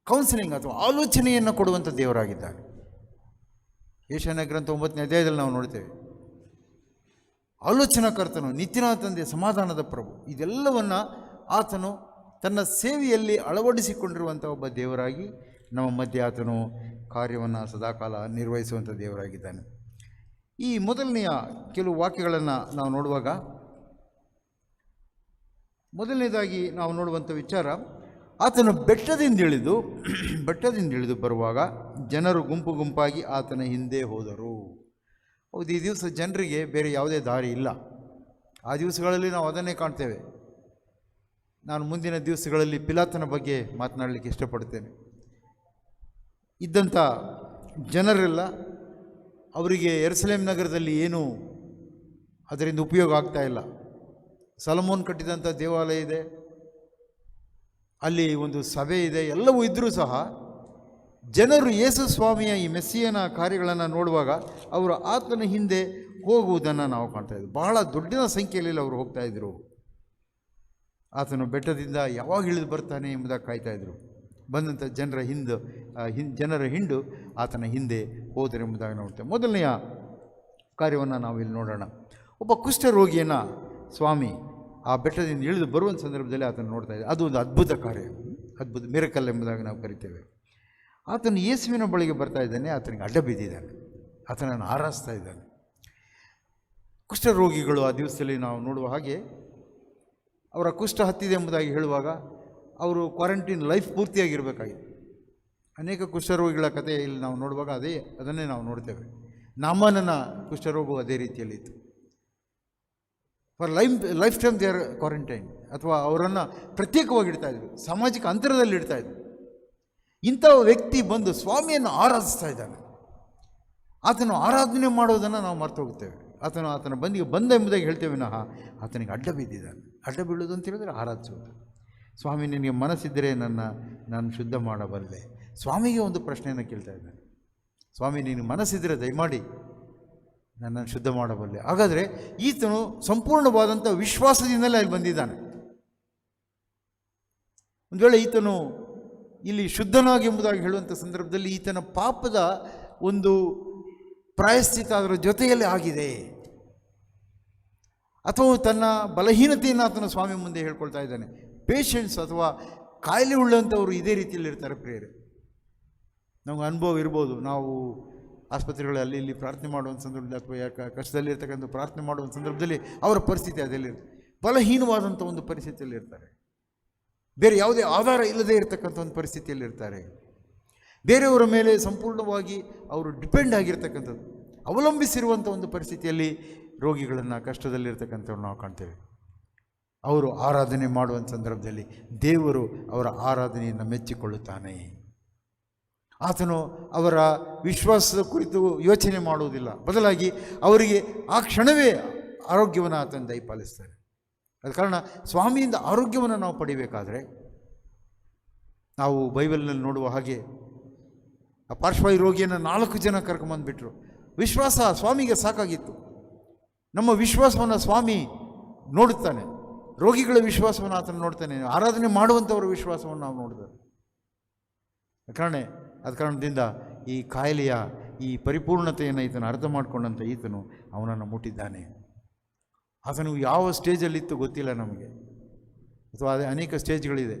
ಕೌನ್ಸಿಲಿಂಗ್ ಅಥವಾ ಆಲೋಚನೆಯನ್ನು ಕೊಡುವಂಥ ದೇವರಾಗಿದ್ದಾನೆ. ಯೆಶಾಯನ ಗ್ರಂಥ 9ನೇ ಅಧ್ಯಾಯದಲ್ಲಿ ನಾವು ನೋಡ್ತೇವೆ, ಆಲೋಚನಾಕರ್ತನು, ನಿತ್ಯನಾದ ತಂದೆ, ಸಮಾಧಾನದ ಪ್ರಭು, ಇದೆಲ್ಲವನ್ನು ಆತನು ತನ್ನ ಸೇವೆಯಲ್ಲಿ ಅಳವಡಿಸಿಕೊಂಡಿರುವಂಥ ಒಬ್ಬ ದೇವರಾಗಿ ನಮ್ಮ ಮಧ್ಯೆ ಆತನು ಕಾರ್ಯವನ್ನು ಸದಾಕಾಲ ನಿರ್ವಹಿಸುವಂಥ ದೇವರಾಗಿದ್ದಾನೆ. ಈ ಮೊದಲನೆಯ ಕೆಲವು ವಾಕ್ಯಗಳನ್ನು ನಾವು ನೋಡುವಾಗ, ಮೊದಲನೇದಾಗಿ ನಾವು ನೋಡುವಂಥ ವಿಚಾರ, ಆತನು ಬೆಟ್ಟದಿಂದ ಇಳಿದು ಬರುವಾಗ ಜನರು ಗುಂಪು ಗುಂಪಾಗಿ ಆತನ ಹಿಂದೆ ಹೋದರು. ಹೌದು, ಈ ದಿವಸ ಜನರಿಗೆ ಬೇರೆ ಯಾವುದೇ ದಾರಿ ಇಲ್ಲ. ಆ ದಿವಸಗಳಲ್ಲಿ ನಾವು ಅದನ್ನೇ ಕಾಣ್ತೇವೆ. ನಾನು ಮುಂದಿನ ದಿವಸಗಳಲ್ಲಿ ಪಿಲಾತನ ಬಗ್ಗೆ ಮಾತನಾಡಲಿಕ್ಕೆ ಇಷ್ಟಪಡ್ತೇನೆ. ಇದ್ದಂಥ ಜನರೆಲ್ಲ ಅವರಿಗೆ ಯೆರೂಸಲೇಮ್ ನಗರದಲ್ಲಿ ಏನೂ ಅದರಿಂದ ಉಪಯೋಗ ಆಗ್ತಾ ಇಲ್ಲ. ಸೊಲೊಮೋನ್ ಕಟ್ಟಿದಂಥ ದೇವಾಲಯ ಇದೆ, ಅಲ್ಲಿ ಒಂದು ಸಭೆ ಇದೆ, ಎಲ್ಲವೂ ಇದ್ದರೂ ಸಹ ಜನರು ಯೇಸು ಸ್ವಾಮಿಯ ಈ ಮೆಸ್ಸಿಯನ ಕಾರ್ಯಗಳನ್ನು ನೋಡುವಾಗ ಅವರು ಆತನ ಹಿಂದೆ ಹೋಗುವುದನ್ನು ನಾವು ಕಾಣ್ತಾ ಇದ್ವಿ. ಬಹಳ ದೊಡ್ಡ ಸಂಖ್ಯೆಯಲ್ಲಿ ಅವರು ಹೋಗ್ತಾ ಇದ್ದರು. ಆತನು ಬೆಟ್ಟದಿಂದ ಯಾವಾಗ ಇಳಿದು ಬರ್ತಾನೆ ಎಂಬುದಾಗಿ ಕಾಯ್ತಾ ಇದ್ದರು. ಬಂದಂಥ ಜನರ ಹಿಂಡು ಆತನ ಹಿಂದೆ ಹೋದರು ಎಂಬುದಾಗಿ ನೋಡ್ತೇವೆ. ಮೊದಲನೆಯ ಕಾರ್ಯವನ್ನು ನಾವು ಇಲ್ಲಿ ನೋಡೋಣ. ಒಬ್ಬ ಕುಷ್ಠರೋಗಿಯನ್ನು ಸ್ವಾಮಿ ಆ ಬೆಟ್ಟದಿಂದ ಇಳಿದು ಬರುವಂಥ ಸಂದರ್ಭದಲ್ಲಿ ಆತನು ನೋಡ್ತಾ ಇದ್ದ. ಅದು ಒಂದು ಅದ್ಭುತ ಕಾರ್ಯ, ಅದ್ಭುತ ಮಿರಕಲ್ ಎಂಬುದಾಗಿ ನಾವು ಕರಿತೇವೆ. ಆತನು ಯೇಸುವಿನ ಬಳಿಗೆ ಬರ್ತಾ ಇದ್ದಾನೆ, ಆತನಿಗೆ ಅಡ್ಡ ಬಿದ್ದಿದ್ದಾನೆ, ಆತನನ್ನು ಆರಾಧಿಸ್ತಾ ಇದ್ದಾನೆ. ಕುಷ್ಠರೋಗಿಗಳು ಆ ದಿವಸದಲ್ಲಿ ನಾವು ನೋಡುವ ಹಾಗೆ ಅವರ ಕುಷ್ಠ ಹತ್ತಿದೆ ಎಂಬುದಾಗಿ ಹೇಳುವಾಗ ಅವರು ಕ್ವಾರಂಟೈನ್ ಲೈಫ್ ಪೂರ್ತಿಯಾಗಿರಬೇಕಾಗಿತ್ತು. ಅನೇಕ ಕುಷ್ಠರೋಗಿಗಳ ಕಥೆ ಇಲ್ಲಿ ನಾವು ನೋಡುವಾಗ ಅದನ್ನೇ ನಾವು ನೋಡ್ತೇವೆ. ನಾಮಾನನ ಕುಷ್ಠರೋಗವು ಅದೇ ರೀತಿಯಲ್ಲಿತ್ತು. For life time they are quarantine, ಅಥವಾ ಅವರನ್ನು ಪ್ರತ್ಯೇಕವಾಗಿ ಇಡ್ತಾಯಿದ್ರು, ಸಾಮಾಜಿಕ ಅಂತರದಲ್ಲಿ ಇಡ್ತಾಯಿದ್ರು. ಇಂಥ ವ್ಯಕ್ತಿ ಬಂದು ಸ್ವಾಮಿಯನ್ನು ಆರಾಧಿಸ್ತಾ ಇದ್ದಾನೆ. ಆತನು ಆರಾಧನೆ ಮಾಡೋದನ್ನು ನಾವು ಮರ್ತು ಹೋಗ್ತೇವೆ. ಆತನ ಬಂದ ಎಂಬುದಾಗಿ ಹೇಳ್ತೇವೆ ವಿನಃ ಆತನಿಗೆ ಅಡ್ಡ ಬಿದ್ದಿದ್ದಾನೆ. ಅಡ್ಡ ಬೀಳೋದು ಅಂತ ಹೇಳಿದ್ರೆ ಆರಾಧಿಸೋದು. ಸ್ವಾಮಿ, ನಿನಗೆ ಮನಸ್ಸಿದ್ದರೆ ನಾನು ಶುದ್ಧ ಮಾಡಬಲ್ಲೆ. ಸ್ವಾಮಿಗೆ ಒಂದು ಪ್ರಶ್ನೆಯನ್ನು ಕೇಳ್ತಾ ಇದ್ದಾನೆ. ಸ್ವಾಮಿ, ನೀನು ಮನಸ್ಸಿದ್ದರೆ ದಯಮಾಡಿ ನನ್ನನ್ನು ಶುದ್ಧ ಮಾಡಬಲ್ಲೆ. ಹಾಗಾದರೆ ಈತನು ಸಂಪೂರ್ಣವಾದಂಥ ವಿಶ್ವಾಸದಿಂದಲೇ ಅಲ್ಲಿ ಬಂದಿದ್ದಾನೆ. ಒಂದು ವೇಳೆ ಈತನು ಇಲ್ಲಿ ಶುದ್ಧನಾಗಿ ಎಂಬುದಾಗಿ ಹೇಳುವಂಥ ಸಂದರ್ಭದಲ್ಲಿ ಈತನ ಪಾಪದ ಒಂದು ಪ್ರಾಯಶ್ಚಿತ್ತ ಅದರ ಜೊತೆಯಲ್ಲಿ ಆಗಿದೆ, ಅಥವಾ ತನ್ನ ಬಲಹೀನತೆಯನ್ನು ಆತನ ಸ್ವಾಮಿ ಮುಂದೆ ಹೇಳ್ಕೊಳ್ತಾ ಇದ್ದಾನೆ. ಪೇಷಂಟ್ಸ್ ಅಥವಾ ಕಾಯಿಲೆ ಉಳ್ಳಂಥವರು ಇದೇ ರೀತಿಯಲ್ಲಿ ಇರ್ತಾರೆ ಪ್ರಿಯರೇ. ನಮಗೆ ಅನುಭವ ಇರ್ಬೋದು. ನಾವು ಆಸ್ಪತ್ರೆಗಳಲ್ಲಿ ಅಲ್ಲಿ ಇಲ್ಲಿ ಪ್ರಾರ್ಥನೆ ಮಾಡುವಂಥ ಸಂದರ್ಭದಲ್ಲಿ ಅಥವಾ ಕಷ್ಟದಲ್ಲಿರ್ತಕ್ಕಂಥ ಪ್ರಾರ್ಥನೆ ಮಾಡುವಂಥ ಸಂದರ್ಭದಲ್ಲಿ ಅವರ ಪರಿಸ್ಥಿತಿ ಅದೆಲ್ಲಿರುತ್ತೆ, ಬಲಹೀನವಾದಂಥ ಒಂದು ಪರಿಸ್ಥಿತಿಯಲ್ಲಿ ಇರ್ತಾರೆ. ಬೇರೆ ಯಾವುದೇ ಆಧಾರ ಇಲ್ಲದೆ ಇರತಕ್ಕಂಥ ಒಂದು ಪರಿಸ್ಥಿತಿಯಲ್ಲಿ ಇರ್ತಾರೆ. ಬೇರೆಯವರ ಮೇಲೆ ಸಂಪೂರ್ಣವಾಗಿ ಅವರು ಡಿಪೆಂಡ್ ಆಗಿರ್ತಕ್ಕಂಥದ್ದು, ಅವಲಂಬಿಸಿರುವಂಥ ಒಂದು ಪರಿಸ್ಥಿತಿಯಲ್ಲಿ ರೋಗಿಗಳನ್ನು, ಕಷ್ಟದಲ್ಲಿರ್ತಕ್ಕಂಥವ್ರು ನಾವು ಕಾಣ್ತೇವೆ. ಅವರು ಆರಾಧನೆ ಮಾಡುವಂಥ ಸಂದರ್ಭದಲ್ಲಿ ದೇವರು ಅವರ ಆರಾಧನೆಯನ್ನು ಮೆಚ್ಚಿಕೊಳ್ಳುತ್ತಾನೆ. ಆತನು ಅವರ ವಿಶ್ವಾಸದ ಕುರಿತು ಯೋಚನೆ ಮಾಡುವುದಿಲ್ಲ, ಬದಲಾಗಿ ಅವರಿಗೆ ಆ ಕ್ಷಣವೇ ಆರೋಗ್ಯವನ್ನು ಆತನು ದಯಪಾಲಿಸ್ತಾನೆ. ಅದ ಕಾರಣ ಸ್ವಾಮಿಯಿಂದ ಆರೋಗ್ಯವನ್ನು ನಾವು ಪಡಿಬೇಕಾದರೆ ನಾವು ಬೈಬಲ್ನಲ್ಲಿ ನೋಡುವ ಹಾಗೆ ಆ ಪಾರ್ಶ್ವವಾಯು ರೋಗಿಯನ್ನು 4 ಜನ ಕರ್ಕೊಂಬಂದುಬಿಟ್ರು. ವಿಶ್ವಾಸ ಸ್ವಾಮಿಗೆ ಸಾಕಾಗಿತ್ತು. ನಮ್ಮ ವಿಶ್ವಾಸವನ್ನು ಸ್ವಾಮಿ ನೋಡುತ್ತಾನೆ, ರೋಗಿಗಳ ವಿಶ್ವಾಸವನ್ನು ಆತನು ನೋಡ್ತಾನೆ, ಆರಾಧನೆ ಮಾಡುವಂಥವ್ರ ವಿಶ್ವಾಸವನ್ನು ನಾವು ನೋಡಿದ್ರೆ. ಅದ ಕಾರಣದಿಂದ ಈ ಕಾಯಿಲೆಯ ಈ ಪರಿಪೂರ್ಣತೆಯನ್ನು ಈತನು ಅರ್ಥ ಮಾಡಿಕೊಂಡಂಥ ಈತನು ಅವನನ್ನು ಮುಟ್ಟಿದ್ದಾನೆ. ಆತನು ಯಾವ ಸ್ಟೇಜಲ್ಲಿತ್ತು ಗೊತ್ತಿಲ್ಲ ನಮಗೆ, ಅಥವಾ ಅದೇ ಅನೇಕ ಸ್ಟೇಜ್ಗಳಿದೆ.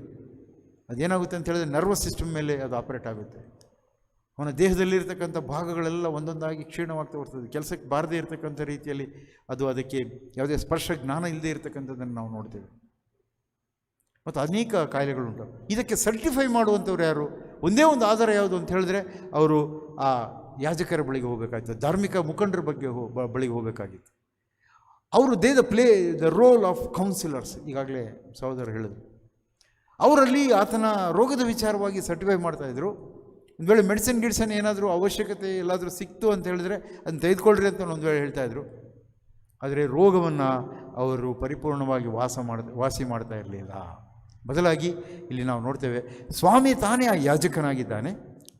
ಅದೇನಾಗುತ್ತೆ ಅಂತ ಹೇಳಿದ್ರೆ ನರ್ವಸ್ ಸಿಸ್ಟಮ್ ಮೇಲೆ ಅದು ಆಪರೇಟ್ ಆಗುತ್ತೆ. ಅವನ ದೇಹದಲ್ಲಿರ್ತಕ್ಕಂಥ ಭಾಗಗಳೆಲ್ಲ ಒಂದೊಂದಾಗಿ ಕ್ಷೀಣವಾಗ್ತಾ ಬರ್ತದೆ. ಕೆಲಸಕ್ಕೆ ಬಾರದೇ ಇರತಕ್ಕಂಥ ರೀತಿಯಲ್ಲಿ ಅದು ಅದಕ್ಕೆ ಯಾವುದೇ ಸ್ಪರ್ಶ ಜ್ಞಾನ ಇಲ್ಲದೆ ಇರತಕ್ಕಂಥದ್ದನ್ನು ನಾವು ನೋಡ್ತೇವೆ. ಮತ್ತು ಅನೇಕ ಕಾಯಿಲೆಗಳುಂಟು. ಇದಕ್ಕೆ ಸರ್ಟಿಫೈ ಮಾಡುವಂಥವ್ರು ಯಾರು? ಒಂದೇ ಒಂದು ಆಧಾರ ಯಾವುದು ಅಂತ ಹೇಳಿದ್ರೆ ಅವರು ಆ ಯಾಜಕರ ಬಳಿಗೆ ಹೋಗಬೇಕಾಗಿತ್ತು, ಧಾರ್ಮಿಕ ಮುಖಂಡರ ಬಳಿಗೆ ಹೋಗಬೇಕಾಗಿತ್ತು. ಅವರು play the role of councillors. ಈಗಾಗಲೇ ಸಹೋದರ ಹೇಳಿದ್ರು, ಅವರಲ್ಲಿ ಆತನ ರೋಗದ ವಿಚಾರವಾಗಿ ಸರ್ಟಿಫೈ ಮಾಡ್ತಾಯಿದ್ರು. ಒಂದು ವೇಳೆ ಮೆಡಿಸಿನ್ ಏನಾದರೂ ಅವಶ್ಯಕತೆ ಎಲ್ಲಾದರೂ ಸಿಕ್ತು ಅಂತ ಹೇಳಿದ್ರೆ ಅದನ್ನು ತೆಗೆದುಕೊಳ್ಳ್ರಿ ಅಂತ ಒಂದು ವೇಳೆ ಹೇಳ್ತಾಯಿದ್ರು. ಆದರೆ ರೋಗವನ್ನು ಅವರು ಪರಿಪೂರ್ಣವಾಗಿ ವಾಸಿ ಮಾಡ್ತಾ ಇರಲಿಲ್ಲ. ಬದಲಾಗಿ ಇಲ್ಲಿ ನಾವು ನೋಡ್ತೇವೆ, ಸ್ವಾಮಿ ತಾನೇ ಆ ಯಾಜಕನಾಗಿದ್ದಾನೆ.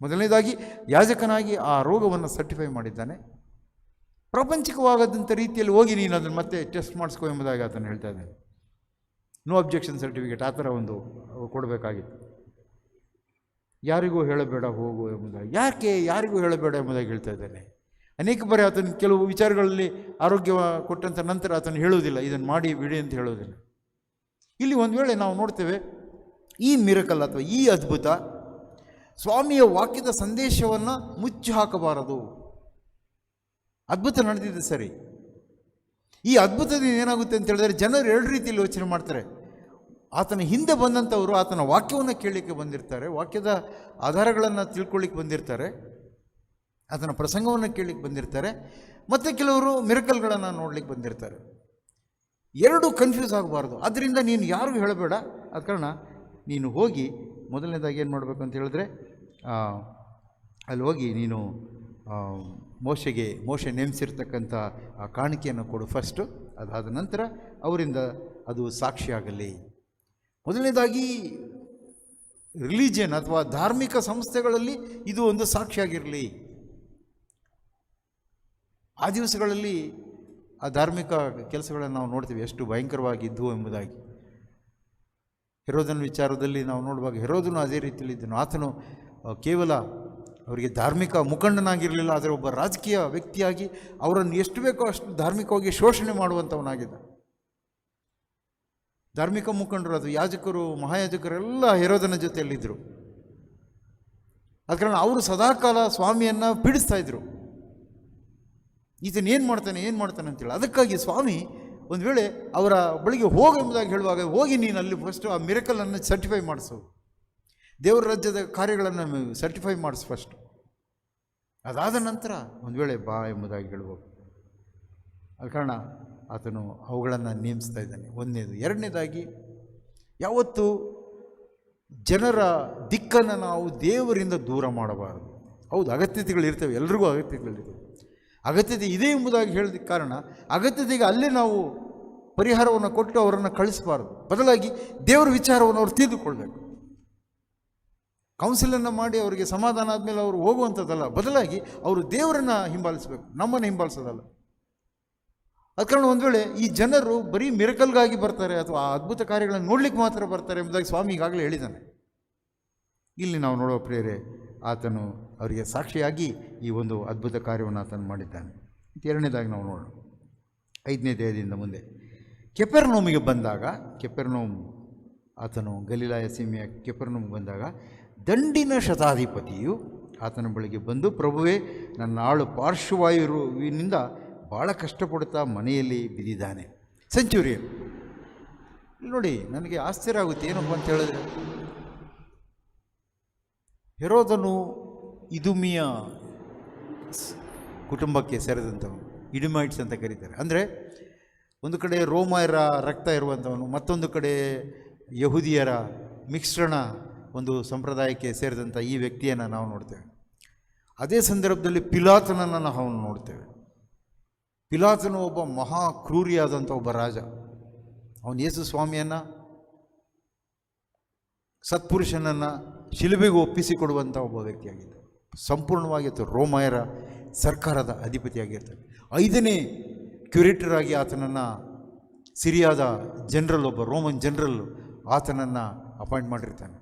ಮೊದಲನೇದಾಗಿ ಯಾಜಕನಾಗಿ ಆ ರೋಗವನ್ನು ಸರ್ಟಿಫೈ ಮಾಡಿದ್ದಾನೆ. ಪ್ರಾಪಂಚಿಕವಾಗದಂಥ ರೀತಿಯಲ್ಲಿ ಹೋಗಿ ನೀನು ಅದನ್ನು ಮತ್ತೆ ಟೆಸ್ಟ್ ಮಾಡಿಸ್ಕೊ ಎಂಬುದಾಗಿ ಆತನು ಹೇಳ್ತಾ ಇದ್ದಾನೆ. ನೋ ಅಬ್ಜೆಕ್ಷನ್ ಸರ್ಟಿಫಿಕೇಟ್ ಆ ಥರ ಒಂದು ಕೊಡಬೇಕಾಗಿತ್ತು. ಯಾರಿಗೂ ಹೇಳಬೇಡ ಹೋಗು ಎಂಬುದಾಗಿ. ಯಾರಿಗೂ ಹೇಳಬೇಡ ಎಂಬುದಾಗಿ ಹೇಳ್ತಾ ಇದ್ದಾನೆ. ಅನೇಕ ಬಾರಿ ಆತನು ಕೆಲವು ವಿಚಾರಗಳಲ್ಲಿ ಆರೋಗ್ಯ ಕೊಟ್ಟಂಥ ನಂತರ ಆತನು ಹೇಳುವುದಿಲ್ಲ, ಇದನ್ನು ಮಾಡಿ ಬಿಡಿ ಅಂತ ಹೇಳೋದಿಲ್ಲ. ಇಲ್ಲಿ ಒಂದು ವೇಳೆ ನಾವು ನೋಡ್ತೇವೆ, ಈ ಮಿರಕಲ್ ಅಥವಾ ಈ ಅದ್ಭುತ ಸ್ವಾಮಿಯ ವಾಕ್ಯದ ಸಂದೇಶವನ್ನು ಮುಚ್ಚಿ ಹಾಕಬಾರದು. ಅದ್ಭುತ ನಡೆದಿದೆ ಸರಿ, ಈ ಅದ್ಭುತದಿಂದ ಏನಾಗುತ್ತೆ ಅಂತ ಹೇಳಿದ್ರೆ ಜನರು ಎರಡು ರೀತಿಯಲ್ಲಿ ಯೋಚನೆ ಮಾಡ್ತಾರೆ. ಆತನ ಹಿಂದೆ ಬಂದಂಥವರು ಆತನ ವಾಕ್ಯವನ್ನು ಕೇಳಲಿಕ್ಕೆ ಬಂದಿರ್ತಾರೆ, ವಾಕ್ಯದ ಆಧಾರಗಳನ್ನು ತಿಳ್ಕೊಳ್ಳಿಕ್ಕೆ ಬಂದಿರ್ತಾರೆ, ಆತನ ಪ್ರಸಂಗವನ್ನು ಕೇಳಲಿಕ್ಕೆ ಬಂದಿರ್ತಾರೆ, ಮತ್ತು ಕೆಲವರು ಮಿರಕಲ್ಗಳನ್ನು ನೋಡಲಿಕ್ಕೆ ಬಂದಿರ್ತಾರೆ. ಎರಡು ಕನ್ಫ್ಯೂಸ್ ಆಗಬಾರ್ದು. ಆದ್ದರಿಂದ ನೀನು ಯಾರಿಗೂ ಹೇಳಬೇಡ. ಆದ ಕಾರಣ ನೀನು ಹೋಗಿ ಮೊದಲನೇದಾಗಿ ಏನು ಮಾಡಬೇಕು ಅಂತ ಹೇಳಿದ್ರೆ, ಅಲ್ಲಿ ಹೋಗಿ ನೀನು ಮೋಶೆ ನೇಮಿಸಿರ್ತಕ್ಕಂಥ ಆ ಕಾಣಿಕೆಯನ್ನು ಕೊಡು ಫಸ್ಟು. ಅದಾದ ನಂತರ ಅವರಿಂದ ಅದು ಸಾಕ್ಷಿಯಾಗಲಿ. ಮೊದಲನೇದಾಗಿ ರಿಲಿಜಿಯನ್ ಅಥವಾ ಧಾರ್ಮಿಕ ಸಂಸ್ಥೆಗಳಲ್ಲಿ ಇದು ಒಂದು ಸಾಕ್ಷಿಯಾಗಿರಲಿ. ಆ ದಿವಸಗಳಲ್ಲಿ ಆ ಧಾರ್ಮಿಕ ಕೆಲಸಗಳನ್ನು ನಾವು ನೋಡ್ತೀವಿ ಎಷ್ಟು ಭಯಂಕರವಾಗಿದ್ದವು ಎಂಬುದಾಗಿ. ಹೆರೋದನ ವಿಚಾರದಲ್ಲಿ ನಾವು ನೋಡುವಾಗ ಹೆರೋದನು ಅದೇ ರೀತಿಯಲ್ಲಿದ್ದನು. ಆತನು ಕೇವಲ ಅವರಿಗೆ ಧಾರ್ಮಿಕ ಮುಖಂಡನಾಗಿರಲಿಲ್ಲ, ಆದರೆ ಒಬ್ಬ ರಾಜಕೀಯ ವ್ಯಕ್ತಿಯಾಗಿ ಅವರನ್ನು ಎಷ್ಟು ಬೇಕೋ ಅಷ್ಟು ಧಾರ್ಮಿಕವಾಗಿ ಶೋಷಣೆ ಮಾಡುವಂಥವನಾಗಿದ್ದ. ಧಾರ್ಮಿಕ ಮುಖಂಡರು, ಅದು ಯಾಜಕರು, ಮಹಾಯಾಜಕರೆಲ್ಲ ಹೆರೋದನ ಜೊತೆಯಲ್ಲಿದ್ದರು. ಆದ ಕಾರಣ ಅವರು ಸದಾಕಾಲ ಸ್ವಾಮಿಯನ್ನು ಪೀಡಿಸ್ತಾಯಿದ್ರು. ಈತನು ಏನು ಮಾಡ್ತಾನೆ ಅಂತೇಳಿ. ಅದಕ್ಕಾಗಿ ಸ್ವಾಮಿ ಒಂದು ವೇಳೆ ಅವರ ಬಳಿಗೆ ಹೋಗು ಎಂಬುದಾಗಿ ಹೇಳುವಾಗ, ಹೋಗಿ ನೀನು ಅಲ್ಲಿ ಫಸ್ಟು ಆ ಮಿರಕಲನ್ನು ಸರ್ಟಿಫೈ ಮಾಡಿಸು, ದೇವರ ರಾಜ್ಯದ ಕಾರ್ಯಗಳನ್ನು ಸರ್ಟಿಫೈ ಮಾಡಿಸು ಫಸ್ಟು. ಅದಾದ ನಂತರ ಒಂದು ವೇಳೆ ಬಾ ಎಂಬುದಾಗಿ ಹೇಳುವಾಗ, ಆದ ಕಾರಣ ಆತನು ಅವುಗಳನ್ನು ನೇಮಿಸ್ತಾ ಇದ್ದಾನೆ. ಒಂದನೇದು. ಎರಡನೇದಾಗಿ, ಯಾವತ್ತು ಜನರ ದಿಕ್ಕನ್ನು ನಾವು ದೇವರಿಂದ ದೂರ ಮಾಡಬಾರದು. ಹೌದು, ಅಗತ್ಯತೆಗಳಿರ್ತವೆ, ಎಲ್ರಿಗೂ ಅಗತ್ಯತೆಗಳಿರ್ತವೆ. ಅಗತ್ಯತೆ ಇದೆ ಎಂಬುದಾಗಿ ಹೇಳಿದ ಕಾರಣ ಅಗತ್ಯತೆಗೆ ಅಲ್ಲೇ ನಾವು ಪರಿಹಾರವನ್ನು ಕೊಟ್ಟು ಅವರನ್ನು ಕಳಿಸಬಾರ್ದು. ಬದಲಾಗಿ ದೇವರ ವಿಚಾರವನ್ನು ಅವರು ತಿಳಿದುಕೊಳ್ಬೇಕು. ಕೌನ್ಸಿಲನ್ನು ಮಾಡಿ ಅವರಿಗೆ ಸಮಾಧಾನ ಆದಮೇಲೆ ಅವರು ಹೋಗುವಂಥದ್ದಲ್ಲ, ಬದಲಾಗಿ ಅವರು ದೇವರನ್ನು ಹಿಂಬಾಲಿಸಬೇಕು, ನಮ್ಮನ್ನು ಹಿಂಬಾಲಿಸೋದಲ್ಲ. ಅದ ಕಾರಣ ಒಂದು ವೇಳೆ ಈ ಜನರು ಬರೀ ಮಿರಕಲ್ಗಾಗಿ ಬರ್ತಾರೆ ಅಥವಾ ಆ ಅದ್ಭುತ ಕಾರ್ಯಗಳನ್ನು ನೋಡ್ಲಿಕ್ಕೆ ಮಾತ್ರ ಬರ್ತಾರೆ ಎಂಬುದಾಗಿ ಸ್ವಾಮಿ ಈಗಾಗಲೇ ಹೇಳಿದ್ದಾನೆ. ಇಲ್ಲಿ ನಾವು ನೋಡುವ ಪ್ರಿಯರೇ, ಆತನು ಅವರಿಗೆ ಸಾಕ್ಷಿಯಾಗಿ ಈ ಒಂದು ಅದ್ಭುತ ಕಾರ್ಯವನ್ನು ಆತನು ಮಾಡಿದ್ದಾನೆ. ಎರಡನೇದಾಗಿ ನಾವು ನೋಡೋಣ 5ನೇ ಅಧ್ಯಾಯದಿಂದ ಮುಂದೆ. ಕೆಪೆರ್ನೌಮಿಗೆ ಬಂದಾಗ, ಆತನು ಗಲಿಲಾಯ ಸೀಮೆಯ ಕೆಪೆರ್ನೌಮಿಗೆ ಬಂದಾಗ ದಂಡಿನ ಶತಾಧಿಪತಿಯು ಆತನ ಬಳಿಗೆ ಬಂದು, ಪ್ರಭುವೇ, ನನ್ನ ಆಳು ಪಾರ್ಶ್ವವಾಯುವಿನಿಂದ ಭಾಳ ಕಷ್ಟಪಡುತ್ತಾ ಮನೆಯಲ್ಲಿ ಬಿದ್ದಿದ್ದಾನೆ. ಸೆಂಚುರಿಯನ್. ನೋಡಿ, ನನಗೆ ಆಶ್ಚರ್ಯ ಆಗುತ್ತೆ ಏನಪ್ಪ ಅಂತ ಹೇಳಿದ್ರೆ, ಹೆರೋದನು ಇದುಮಿಯ ಕುಟುಂಬಕ್ಕೆ ಸೇರಿದಂಥವನು, ಇಡುಮೈಟ್ಸ್ ಅಂತ ಕರೀತಾರೆ. ಅಂದರೆ ಒಂದು ಕಡೆ ರೋಮಾಯರ ರಕ್ತ ಇರುವಂಥವನು, ಮತ್ತೊಂದು ಕಡೆ ಯಹೂದಿಯರ ಮಿಶ್ರಣ ಒಂದು ಸಂಪ್ರದಾಯಕ್ಕೆ ಸೇರಿದಂಥ ಈ ವ್ಯಕ್ತಿಯನ್ನು ನಾವು ನೋಡ್ತೇವೆ. ಅದೇ ಸಂದರ್ಭದಲ್ಲಿ ಪಿಲಾತನನ್ನು ನಾವು ನೋಡ್ತೇವೆ. ಪಿಲಾತನು ಒಬ್ಬ ಮಹಾ ಕ್ರೂರಿಯಾದಂಥ ಒಬ್ಬ ರಾಜ. ಅವನು ಯೇಸು ಸ್ವಾಮಿಯನ್ನು, ಸತ್ಪುರುಷನನ್ನು ಶಿಲುಬೆಗೆ ಒಪ್ಪಿಸಿಕೊಡುವಂಥ ಒಬ್ಬ ವ್ಯಕ್ತಿಯಾಗಿದ್ದ. ಸಂಪೂರ್ಣವಾಗಿ ರೋಮಾಯರ ಸರ್ಕಾರದ ಅಧಿಪತಿಯಾಗಿರ್ತಾನೆ. 5ನೇ ಕ್ಯೂರೇಟರ್ ಆಗಿ ಆತನನ್ನು ಸಿರಿಯಾದ ಜನರಲ್, ಒಬ್ಬ ರೋಮನ್ ಜನರಲ್ ಆತನನ್ನು ಅಪಾಯಿಂಟ್ ಮಾಡಿರ್ತಾನೆ.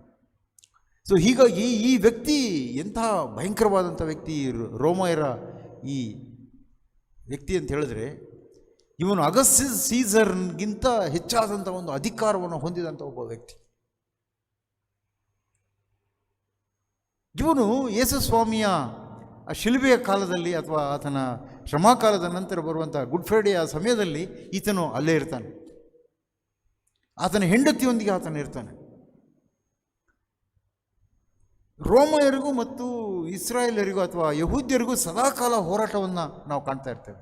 ಸೊ ಹೀಗಾಗಿ ಈ ವ್ಯಕ್ತಿ ಎಂಥ ಭಯಂಕರವಾದಂಥ ವ್ಯಕ್ತಿ, ರೋಮಾಯರ ಈ ವ್ಯಕ್ತಿ ಅಂತ ಹೇಳಿದ್ರೆ, ಇವನು ಅಗಸ್ಟಸ್ ಸೀಸರ್ಗಿಂತ ಹೆಚ್ಚಾದಂಥ ಒಂದು ಅಧಿಕಾರವನ್ನು ಹೊಂದಿದಂಥ ಒಬ್ಬ ವ್ಯಕ್ತಿ. ಇವನು ಯೇಸುಸ್ವಾಮಿಯ ಆ ಶಿಲುಬೆಯ ಕಾಲದಲ್ಲಿ ಅಥವಾ ಆತನ ಶ್ರಮಕಾಲದ ನಂತರ ಬರುವಂಥ ಗುಡ್ ಫ್ರೈಡೆಯ ಸಮಯದಲ್ಲಿ ಈತನು ಅಲ್ಲೇ ಇರ್ತಾನೆ. ಆತನ ಹೆಂಡತಿಯೊಂದಿಗೆ ಆತನು ಇರ್ತಾನೆ. ರೋಮಾಯರಿಗೂ ಮತ್ತು ಇಸ್ರಾಯೇಲರಿಗೂ ಅಥವಾ ಯಹೂದ್ಯರಿಗೂ ಸದಾಕಾಲ ಹೋರಾಟವನ್ನು ನಾವು ಕಾಣ್ತಾ ಇರ್ತೇವೆ.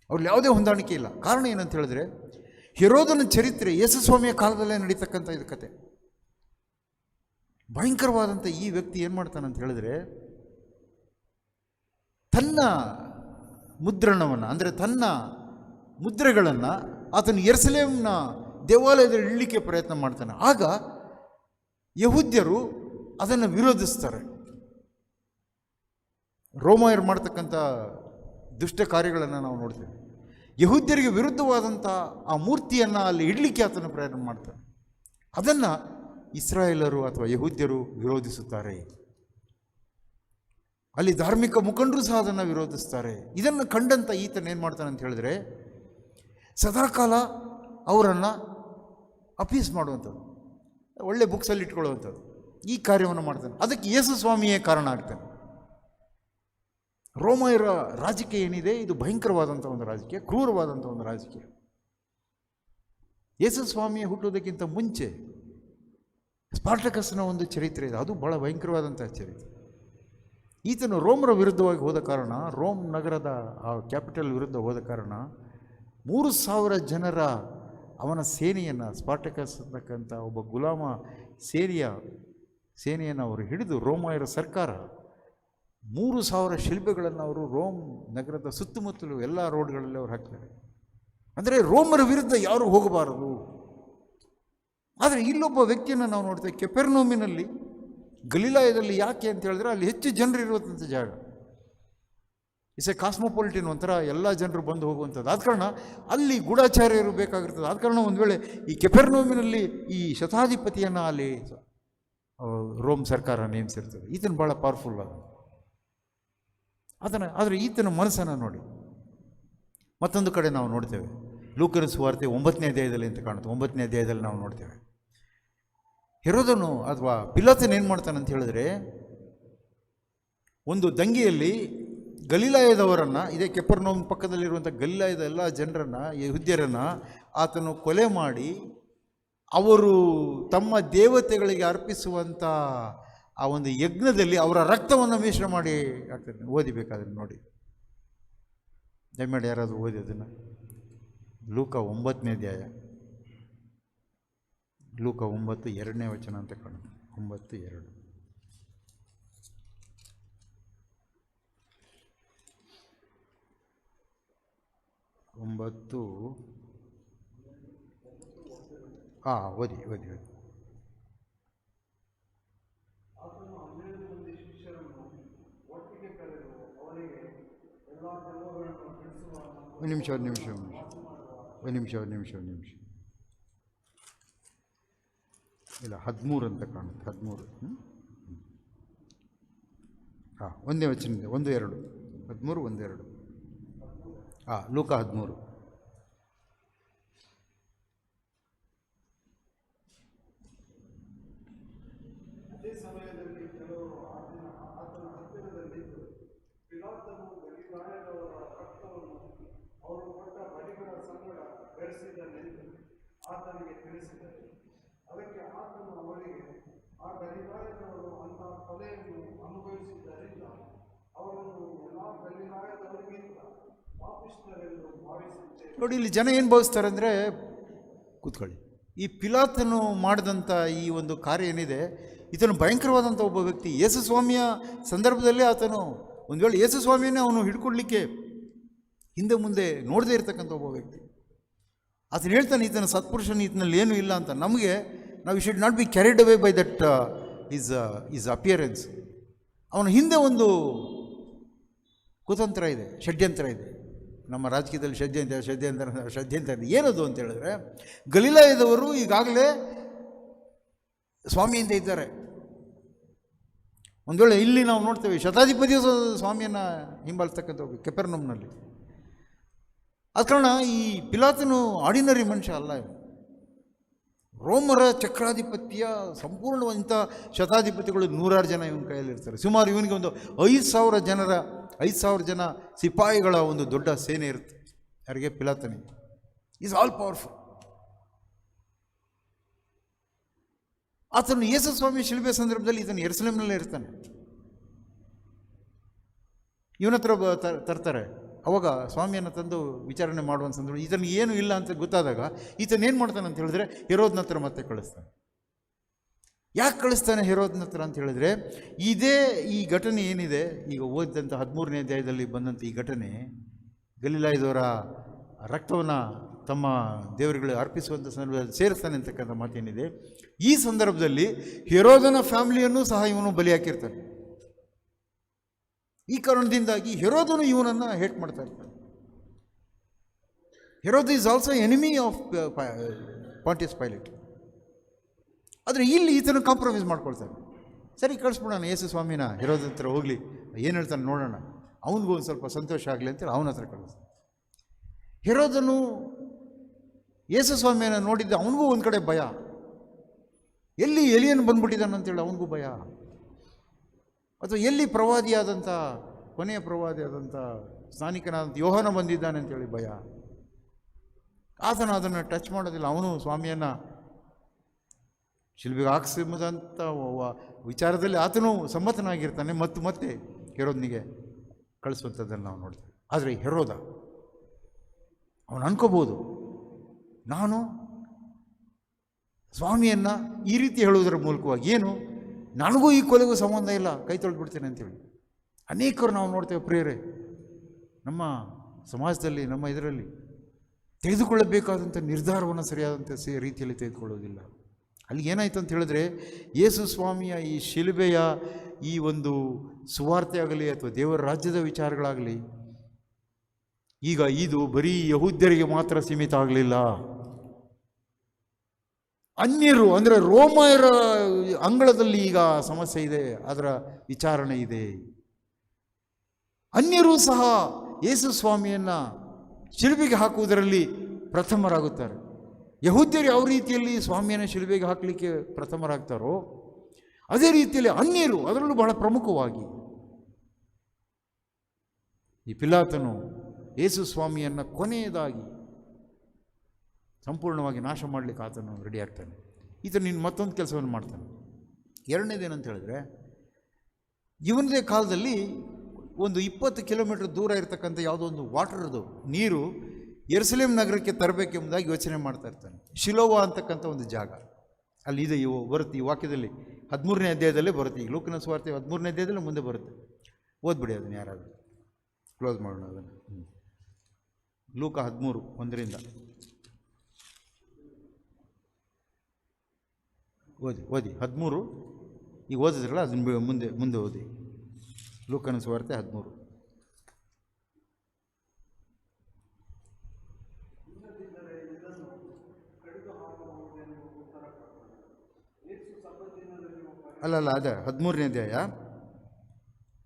ಅವ್ರಲ್ಲಿ ಯಾವುದೇ ಹೊಂದಾಣಿಕೆ ಇಲ್ಲ. ಕಾರಣ ಏನಂತ ಹೇಳಿದ್ರೆ, ಹೆರೋದನ ಚರಿತ್ರೆ ಯೇಸುಸ್ವಾಮಿಯ ಕಾಲದಲ್ಲೇ ನಡೀತಕ್ಕಂಥ ಇದು ಕತೆ. ಭಯಂಕರವಾದಂಥ ಈ ವ್ಯಕ್ತಿ ಏನು ಮಾಡ್ತಾನಂತ ಹೇಳಿದ್ರೆ, ತನ್ನ ಮುದ್ರಣವನ್ನು ಅಂದರೆ ತನ್ನ ಮುದ್ರೆಗಳನ್ನು ಆತನು ಯೆರೂಸಲೇಮಿನ ದೇವಾಲಯದಲ್ಲಿ ಇಡಲಿಕ್ಕೆ ಪ್ರಯತ್ನ ಮಾಡ್ತಾನೆ. ಆಗ ಯಹೂದ್ಯರು ಅದನ್ನು ವಿರೋಧಿಸ್ತಾರೆ. ರೋಮಾಯರು ಮಾಡ್ತಕ್ಕಂಥ ದುಷ್ಟ ಕಾರ್ಯಗಳನ್ನು ನಾವು ನೋಡ್ತೇವೆ. ಯಹೂದ್ಯರಿಗೆ ವಿರುದ್ಧವಾದಂಥ ಆ ಮೂರ್ತಿಯನ್ನು ಅಲ್ಲಿ ಇಡಲಿಕ್ಕೆ ಆತನು ಪ್ರಯತ್ನ ಮಾಡ್ತಾನೆ. ಅದನ್ನು ಇಸ್ರಾಯೇಲರು ಅಥವಾ ಯಹೂದ್ಯರು ವಿರೋಧಿಸುತ್ತಾರೆ. ಅಲ್ಲಿ ಧಾರ್ಮಿಕ ಮುಖಂಡರು ಸಹ ಅದನ್ನು ವಿರೋಧಿಸ್ತಾರೆ. ಇದನ್ನು ಕಂಡಂಥ ಈತನ ಏನು ಮಾಡ್ತಾನೆ ಅಂತ ಹೇಳಿದ್ರೆ, ಸದಾಕಾಲ ಅವರನ್ನು ಅಪೀಸ್ ಮಾಡುವಂಥದ್ದು, ಒಳ್ಳೆ ಬುಕ್ಸಲ್ಲಿ ಇಟ್ಕೊಳ್ಳುವಂಥದ್ದು, ಈ ಕಾರ್ಯವನ್ನು ಮಾಡ್ತಾನೆ. ಅದಕ್ಕೆ ಯೇಸುಸ್ವಾಮಿಯೇ ಕಾರಣ ಆಗ್ತಾನೆ. ರೋಮಾಯರ ರಾಜಕೀಯ ಏನಿದೆ, ಇದು ಭಯಂಕರವಾದಂಥ ಒಂದು ರಾಜಕೀಯ, ಕ್ರೂರವಾದಂಥ ಒಂದು ರಾಜಕೀಯ. ಯೇಸುಸ್ವಾಮಿಯ ಹುಟ್ಟುವುದಕ್ಕಿಂತ ಮುಂಚೆ ಸ್ಪಾರ್ಟಕಸ್ನ ಒಂದು ಚರಿತ್ರೆ ಇದೆ, ಅದು ಬಹಳ ಭಯಂಕರವಾದಂಥ ಚರಿತ್ರೆ. ಈತನು ರೋಮರ ವಿರುದ್ಧವಾಗಿ ಹೋದ ಕಾರಣ, ರೋಮ್ ನಗರದ ಆ ಕ್ಯಾಪಿಟಲ್ ವಿರುದ್ಧ ಹೋದ ಕಾರಣ 3,000 ಜನರ ಅವನ ಸೇನೆಯನ್ನು, ಸ್ಪಾರ್ಟಕಸ್ ಅಂತಕ್ಕಂಥ ಒಬ್ಬ ಗುಲಾಮ ಸೇನೆಯನ್ನು ಅವರು ಹಿಡಿದು ರೋಮಾಯರ ಸರ್ಕಾರ 3,000 ಶಿಲ್ಪೆಗಳನ್ನು ಅವರು ರೋಮ್ ನಗರದ ಸುತ್ತಮುತ್ತಲು ಎಲ್ಲ ರೋಡ್ಗಳಲ್ಲಿ ಅವರು ಹಾಕ್ತಾರೆ. ಅಂದರೆ ರೋಮರ ವಿರುದ್ಧ ಯಾರು ಹೋಗಬಾರದು. ಆದರೆ ಇಲ್ಲೊಬ್ಬ ವ್ಯಕ್ತಿಯನ್ನು ನಾವು ನೋಡ್ತೇವೆ, ಕೆಪೆರ್ನೌಮಿನಲ್ಲಿ, ಗಲಿಲಾಯದಲ್ಲಿ. ಯಾಕೆ ಅಂತ ಹೇಳಿದ್ರೆ ಅಲ್ಲಿ ಹೆಚ್ಚು ಜನರು ಇರುವಂಥ ಜಾಗ. ಇಸ್ ಎ ಕಾಸ್ಮೋಪಾಲಿಟಿನ್, ಒಂಥರ ಎಲ್ಲ ಜನರು ಬಂದು ಹೋಗುವಂಥದ್ದು. ಆದ ಕಾರಣ ಅಲ್ಲಿ ಗೂಢಾಚಾರ್ಯರು ಬೇಕಾಗಿರ್ತದೆ. ಆದ ಕಾರಣ ಒಂದು ವೇಳೆ ಈ ಕೆಪೆರ್ನೌಮಿನಲ್ಲಿ ಈ ಶತಾಧಿಪತಿಯನ್ನು ಅಲ್ಲಿ ರೋಮ್ ಸರ್ಕಾರ ನೇಮಿಸಿರ್ತದೆ. ಈತನು ಭಾಳ ಪವರ್ಫುಲ್ ಆದರೆ ಈತನ ಮನಸ್ಸನ್ನು ನೋಡಿ. ಮತ್ತೊಂದು ಕಡೆ ನಾವು ನೋಡ್ತೇವೆ, ಲೂಕನ ಸುವಾರ್ತೆ 9ನೇ ಅಧ್ಯಾಯದಲ್ಲಿ ಅಂತ ಕಾಣುತ್ತೆ. 9ನೇ ಅಧ್ಯಾಯದಲ್ಲಿ ನಾವು ನೋಡ್ತೇವೆ, ಹೆರೋದನು ಅಥವಾ ಪಿಲಾತನು ಏನು ಮಾಡ್ತಾನಂತ ಹೇಳಿದ್ರೆ, ಒಂದು ದಂಗೆಯಲ್ಲಿ ಗಲಿಲಾಯದವರನ್ನು, ಇದೇ ಕೆಪೆರ್ನೌಮ್ ಪಕ್ಕದಲ್ಲಿರುವಂಥ ಗಲಿಲಾಯದ ಎಲ್ಲ ಜನರನ್ನು, ಯಹೂದ್ಯರನ್ನು ಆತನು ಕೊಲೆ ಮಾಡಿ, ಅವರು ತಮ್ಮ ದೇವತೆಗಳಿಗೆ ಅರ್ಪಿಸುವಂಥ ಆ ಒಂದು ಯಜ್ಞದಲ್ಲಿ ಅವರ ರಕ್ತವನ್ನು ಮಿಶ್ರ ಮಾಡಿ ಆಗ್ತದೆ. ಓದಿಬೇಕಾದ್ರೆ ನೋಡಿ, ದಯಮಾಡಿ ಯಾರಾದರೂ ಓದಿ ಅದನ್ನು. ಲೂಕ 9ನೇ ಅಧ್ಯಾಯ, ಲೂಕ 9:2 ವಚನ ಅಂತ ಕಾಣುತ್ತೆ. 9:2. ಓದಿ. ಒಂದು ನಿಮಿಷ ಇಲ್ಲ, 13 ಅಂತ ಕಾಣುತ್ತೆ. 13. ಒಂದೇ ವಚನದಿಂದ 1-2. 13, 1-2. ಲೂಕ 13. ಅದೇ ಸಮಯದಲ್ಲಿ ಕೆಲವರು ಆತನ ಹತ್ತಿರದಲ್ಲಿದ್ದು, ಪಿಲಾತನು ಗಲಿಲಾಯದವರ ರಕ್ತವನ್ನು ಅವರು ಕೊಟ್ಟ ಬಲಿಗಳ ಸಂಗಡ ಬೆರೆಸಿದನೆಂದು ಆತನಿಗೆ ತಿಳಿಸಿದರು. ಅದಕ್ಕೆ ಆತನು ಅವರಿಗೆ, ಆ ಗಲಿಲಾಯದವರು ಅಂತಹ ಕೊಲೆಯನ್ನು ಅನುಭವಿಸಿದ್ದರಿಂದ ಅವರನ್ನು ಎಲ್ಲ ಗಲಿಲಾಯದವರಿಗಿಂತ ಪಾಪಿಷ್ಠರೆಂದು ಭಾವಿಸುತ್ತೇವೆ. ನೋಡಿ, ಇಲ್ಲಿ ಜನ ಏನು ಭಾವಿಸ್ತಾರೆ ಅಂದರೆ, ಕೂತ್ಕೊಳ್ಳಿ, ಈ ಪಿಲಾತನು ಮಾಡಿದಂಥ ಈ ಒಂದು ಕಾರ್ಯ ಏನಿದೆ, ಈತನು ಭಯಂಕರವಾದಂಥ ಒಬ್ಬ ವ್ಯಕ್ತಿ. ಯೇಸುಸ್ವಾಮಿಯ ಸಂದರ್ಭದಲ್ಲೇ ಆತನು ಒಂದು ವೇಳೆ ಯೇಸುಸ್ವಾಮಿಯನ್ನೇ ಅವನು ಹಿಡ್ಕೊಡ್ಲಿಕ್ಕೆ ಹಿಂದೆ ಮುಂದೆ ನೋಡದೇ ಇರತಕ್ಕಂಥ ಒಬ್ಬ ವ್ಯಕ್ತಿ. ಆತನು ಹೇಳ್ತಾನೆ, ಈತನ ಸತ್ಪುರುಷನ ಈತನಲ್ಲಿ ಏನೂ ಇಲ್ಲ ಅಂತ. ನಮಗೆ ನಾವು should not be carried away by that is appearance. ಅವನ ಹಿಂದೆ ಒಂದು ಕುತಂತ್ರ ಇದೆ, ಷಡ್ಯಂತ್ರ ಇದೆ. ನಮ್ಮ ರಾಜಕೀಯದಲ್ಲಿ ಷಡ್ಯಂತ್ರ ಇದೆ. ಏನದು ಅಂತ ಹೇಳಿದ್ರೆ, ಗಲಿಲಾಯದವರು ಈಗಾಗಲೇ ಸ್ವಾಮಿಯಿಂದ ಇದ್ದಾರೆ. ಒಂದು ವೇಳೆ ಇಲ್ಲಿ ನಾವು ನೋಡ್ತೇವೆ ಶತಾಧಿಪತಿಯ ಸ್ವಾಮಿಯನ್ನು ಹಿಂಬಾಲಿಸ್ತಕ್ಕಂಥ ಕೆಪೆರ್ನೌಮ್ನಲ್ಲಿ. ಆದ ಕಾರಣ ಈ ಪಿಲಾತನು ಆರ್ಡಿನರಿ ಮನುಷ್ಯ ಅಲ್ಲ. ರೋಮರ ಚಕ್ರಾಧಿಪತ್ಯ ಸಂಪೂರ್ಣವಂಥ ಶತಾಧಿಪತಿಗಳು 100 ಜನ ಇವನ ಕೈಯಲ್ಲಿರ್ತಾರೆ. ಸುಮಾರು ಇವನಿಗೆ ಒಂದು 5,000 ಜನ ಸಿಪಾಯಿಗಳ ಒಂದು ದೊಡ್ಡ ಸೇನೆ ಇರುತ್ತೆ. ಯಾರಿಗೆ? ಪಿಲಾತನಿಗೆ. Is all powerful. ಆತನು ಯೇಸು ಸ್ವಾಮಿ ಶಿಲುಬೆ ಸಂದರ್ಭದಲ್ಲಿ ಈತನು ಯೆರೂಸಲೇಮಿನಲ್ಲೇ ಇರ್ತಾನೆ. ಇವನ ಹತ್ರ ತರ್ತಾರೆ. ಅವಾಗ ಸ್ವಾಮಿಯನ್ನು ತಂದು ವಿಚಾರಣೆ ಮಾಡುವ ಸಂದರ್ಭ ಈತನಿಗೆ ಏನೂ ಇಲ್ಲ ಅಂತ ಗೊತ್ತಾದಾಗ ಈತನ ಏನು ಮಾಡ್ತಾನೆ ಅಂತ ಹೇಳಿದ್ರೆ ಹೆರೋದನ ಹತ್ರ ಮತ್ತೆ ಕಳಿಸ್ತಾನೆ. ಯಾಕೆ ಕಳಿಸ್ತಾನೆ ಹೆರೋದನ ಹತ್ರ ಅಂತ ಹೇಳಿದ್ರೆ, ಈ ಘಟನೆ ಏನಿದೆ ಈಗ ಓದಿದಂಥ 13ನೇ ಅಧ್ಯಾಯದಲ್ಲಿ ಬಂದಂಥ ಈ ಘಟನೆ, ಗಲಿಲಾಯದವರ ರಕ್ತವನ್ನು ತಮ್ಮ ದೇವರುಗಳಿಗೆ ಅರ್ಪಿಸುವಂಥ ಸಂದರ್ಭದಲ್ಲಿ ಸೇರಿಸ್ತಾನೆ ಅಂತಕ್ಕಂಥ ಮಾತೇನಿದೆ. ಈ ಸಂದರ್ಭದಲ್ಲಿ ಹೆರೋದನ ಫ್ಯಾಮಿಲಿಯನ್ನು ಸಹ ಇವನು ಬಲಿ ಹಾಕಿರ್ತಾನೆ. ಈ ಕಾರಣದಿಂದಾಗಿ ಹೆರೋದನು ಇವನನ್ನು ಹೇಟ್ ಮಾಡ್ತಾ ಇರ್ತಾನೆ. Herod is also enemy of Pontius Pilate. ಆದರೆ ಇಲ್ಲಿ ಈತನ ಕಾಂಪ್ರಮೈಸ್ ಮಾಡ್ಕೊಳ್ತಾನೆ. ಸರಿ, ಕಳಿಸ್ಬಿಡೋಣ ಯೇಸು ಸ್ವಾಮಿನ ಹೆರೋದ ಹತ್ರ ಹೋಗಲಿ, ಏನು ಹೇಳ್ತಾನೆ ನೋಡೋಣ, ಅವನಿಗೂ ಒಂದು ಸ್ವಲ್ಪ ಸಂತೋಷ ಆಗಲಿ ಅಂತೇಳಿ ಅವನ ಹತ್ರ ಕಳಿಸ್ತಾನೆ. ಹೆರೋದನು ಯೇಸು ಸ್ವಾಮಿಯನ್ನು ನೋಡಿದ್ದ, ಅವನಿಗೂ ಒಂದು ಕಡೆ ಭಯ. ಎಲ್ಲಿ ಎಲಿಯನ್ ಬಂದ್ಬಿಟ್ಟಿದ್ದಾನೆ ಅಂತೇಳಿ ಅವನಿಗೂ ಭಯ. ಅಥವಾ ಎಲ್ಲಿ ಕೊನೆಯ ಪ್ರವಾದಿಯಾದಂಥ ಸ್ನಾನಿಕನಾದಂಥ ಯೋಹಾನ ಬಂದಿದ್ದಾನೆ ಅಂತೇಳಿ ಭಯ. ಆತನು ಅದನ್ನು ಟಚ್ ಮಾಡೋದಿಲ್ಲ. ಅವನು ಸ್ವಾಮಿಯನ್ನು ಶಿಲ್ಬಿಗೆ ಹಾಕಿಸುವುದಂಥ ವಿಚಾರದಲ್ಲಿ ಆತನು ಸಮ್ಮತನಾಗಿರ್ತಾನೆ. ಮತ್ತೆ ಹೆರೋದನಿಗೆ ಕಳಿಸುವಂಥದ್ದನ್ನು ನಾವು ನೋಡ್ತೀವಿ. ಆದರೆ ಹೆರೋದ ಅವನು ಅನ್ಕೋಬೋದು, ನಾನು ಸ್ವಾಮಿಯನ್ನು ಈ ರೀತಿ ಹೇಳುವುದರ ಮೂಲಕವಾಗಿ ಏನು ನನಗೂ ಈ ಕೊಲೆಗೂ ಸಂಬಂಧ ಇಲ್ಲ, ಕೈ ತೊಳೆದ್ಬಿಡ್ತೇನೆ ಅಂತೇಳಿ. ಅನೇಕರು ನಾವು ನೋಡ್ತೇವೆ ಪ್ರಿಯರೇ, ನಮ್ಮ ಸಮಾಜದಲ್ಲಿ, ನಮ್ಮ ಇದರಲ್ಲಿ ತೆಗೆದುಕೊಳ್ಳಬೇಕಾದಂಥ ನಿರ್ಧಾರವನ್ನು ಸರಿಯಾದಂಥ ರೀತಿಯಲ್ಲಿ ತೆಗೆದುಕೊಳ್ಳೋದಿಲ್ಲ. ಅಲ್ಲಿ ಏನಾಯಿತು ಅಂತ ಹೇಳಿದ್ರೆ, ಯೇಸು ಸ್ವಾಮಿಯ ಈ ಶಿಲುಬೆಯ ಈ ಒಂದು ಸುವಾರ್ತೆ ಆಗಲಿ ಅಥವಾ ದೇವರ ರಾಜ್ಯದ ವಿಚಾರಗಳಾಗಲಿ, ಈಗ ಇದು ಬರೀ ಯಹೂದ್ಯರಿಗೆ ಮಾತ್ರ ಸೀಮಿತ ಆಗಲಿಲ್ಲ. ಅನ್ಯರು ಅಂದರೆ ರೋಮರ ಅಂಗಳದಲ್ಲಿ ಈಗ ಸಮಸ್ಯೆ ಇದೆ, ಅದರ ವಿಚಾರಣೆ ಇದೆ. ಅನ್ಯರು ಸಹ ಯೇಸು ಸ್ವಾಮಿಯನ್ನು ಶಿಲುಬೆಗೆ ಹಾಕುವುದರಲ್ಲಿ ಪ್ರಥಮರಾಗುತ್ತಾರೆ. ಯಹೂದ್ಯರು ಯಾವ ರೀತಿಯಲ್ಲಿ ಸ್ವಾಮಿಯನ್ನು ಶಿಲುಬೆಗೆ ಹಾಕಲಿಕ್ಕೆ ಪ್ರಥಮರಾಗ್ತಾರೋ, ಅದೇ ರೀತಿಯಲ್ಲಿ ಅನ್ಯರು ಅದರಲ್ಲೂ ಬಹಳ ಪ್ರಮುಖವಾಗಿ. ಈ ಪಿಲಾತನು ಯೇಸು ಸ್ವಾಮಿಯನ್ನು ಕೊನೆಯದಾಗಿ ಸಂಪೂರ್ಣವಾಗಿ ನಾಶ ಮಾಡಲಿಕ್ಕೆ ಆತನು ರೆಡಿ ಆಗ್ತಾನೆ. ಈತನು ನೀನು ಮತ್ತೊಂದು ಕೆಲಸವನ್ನು ಮಾಡ್ತಾನೆ. ಎರಡನೇದೇನಂತ ಹೇಳಿದ್ರೆ, ಇವನದೇ ಕಾಲದಲ್ಲಿ ಒಂದು 20 ಕಿಲೋಮೀಟರ್ ದೂರ ಇರತಕ್ಕಂಥ ಯಾವುದೋ ಒಂದು ವಾಟರ್ದು ನೀರು ಯೆರೂಸಲೇಮ್ ನಗರಕ್ಕೆ ತರಬೇಕೆಂಬುದಾಗಿ ಯೋಚನೆ ಮಾಡ್ತಾ ಇರ್ತಾನೆ. ಶಿಲೋವ ಅಂತಕ್ಕಂಥ ಒಂದು ಜಾಗ ಅಲ್ಲಿ ಇದೆ, ಬರುತ್ತೆ ಈ ವಾಕ್ಯದಲ್ಲಿ 13ನೇ ಅಧ್ಯಾಯದಲ್ಲೇ ಬರುತ್ತೆ. ಈಗ ಲೂಕನ ಸುವಾರ್ತೆ 13ನೇ ಅಧ್ಯಾಯದಲ್ಲೇ ಮುಂದೆ ಬರುತ್ತೆ. ಓದ್ಬಿಡಿ ಅದನ್ನು, ಯಾರಾದರೂ ಕ್ಲೋಸ್ ಮಾಡೋಣ ಅದನ್ನು. ಲೂಕ 13:1 ಓದಿ 13. ಈಗ ಓದಿದ್ರಲ್ಲ ಅದನ್ನು ಮುಂದೆ ಓದಿ. ಲೂಕನ ಸುವಾರ್ತೆ 13. ಅಲ್ಲ ಅದೇ 13ನೇ ಅಧ್ಯಾಯ.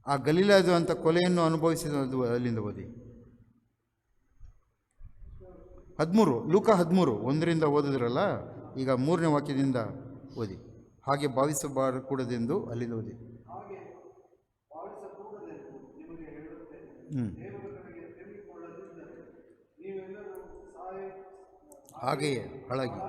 ಆ ಗಲಿಲಾಯದು ಅಂತ ಕೊಲೆಯನ್ನು ಅನುಭವಿಸಿದ ಅಲ್ಲಿಂದ ಓದಿ. 13 ಲೂಕ 13:1 ಓದಿದ್ರಲ್ಲ, ಈಗ 3ನೇ ವಾಕ್ಯದಿಂದ ಓದಿ. ಹಾಗೆ ಭಾವಿಸಬಾರಕೂಡದೆಂದು ಅಲ್ಲಿಂದ ಓದಿ. ಹಾಗೆಯೇ ಹಾಳಾಗಿ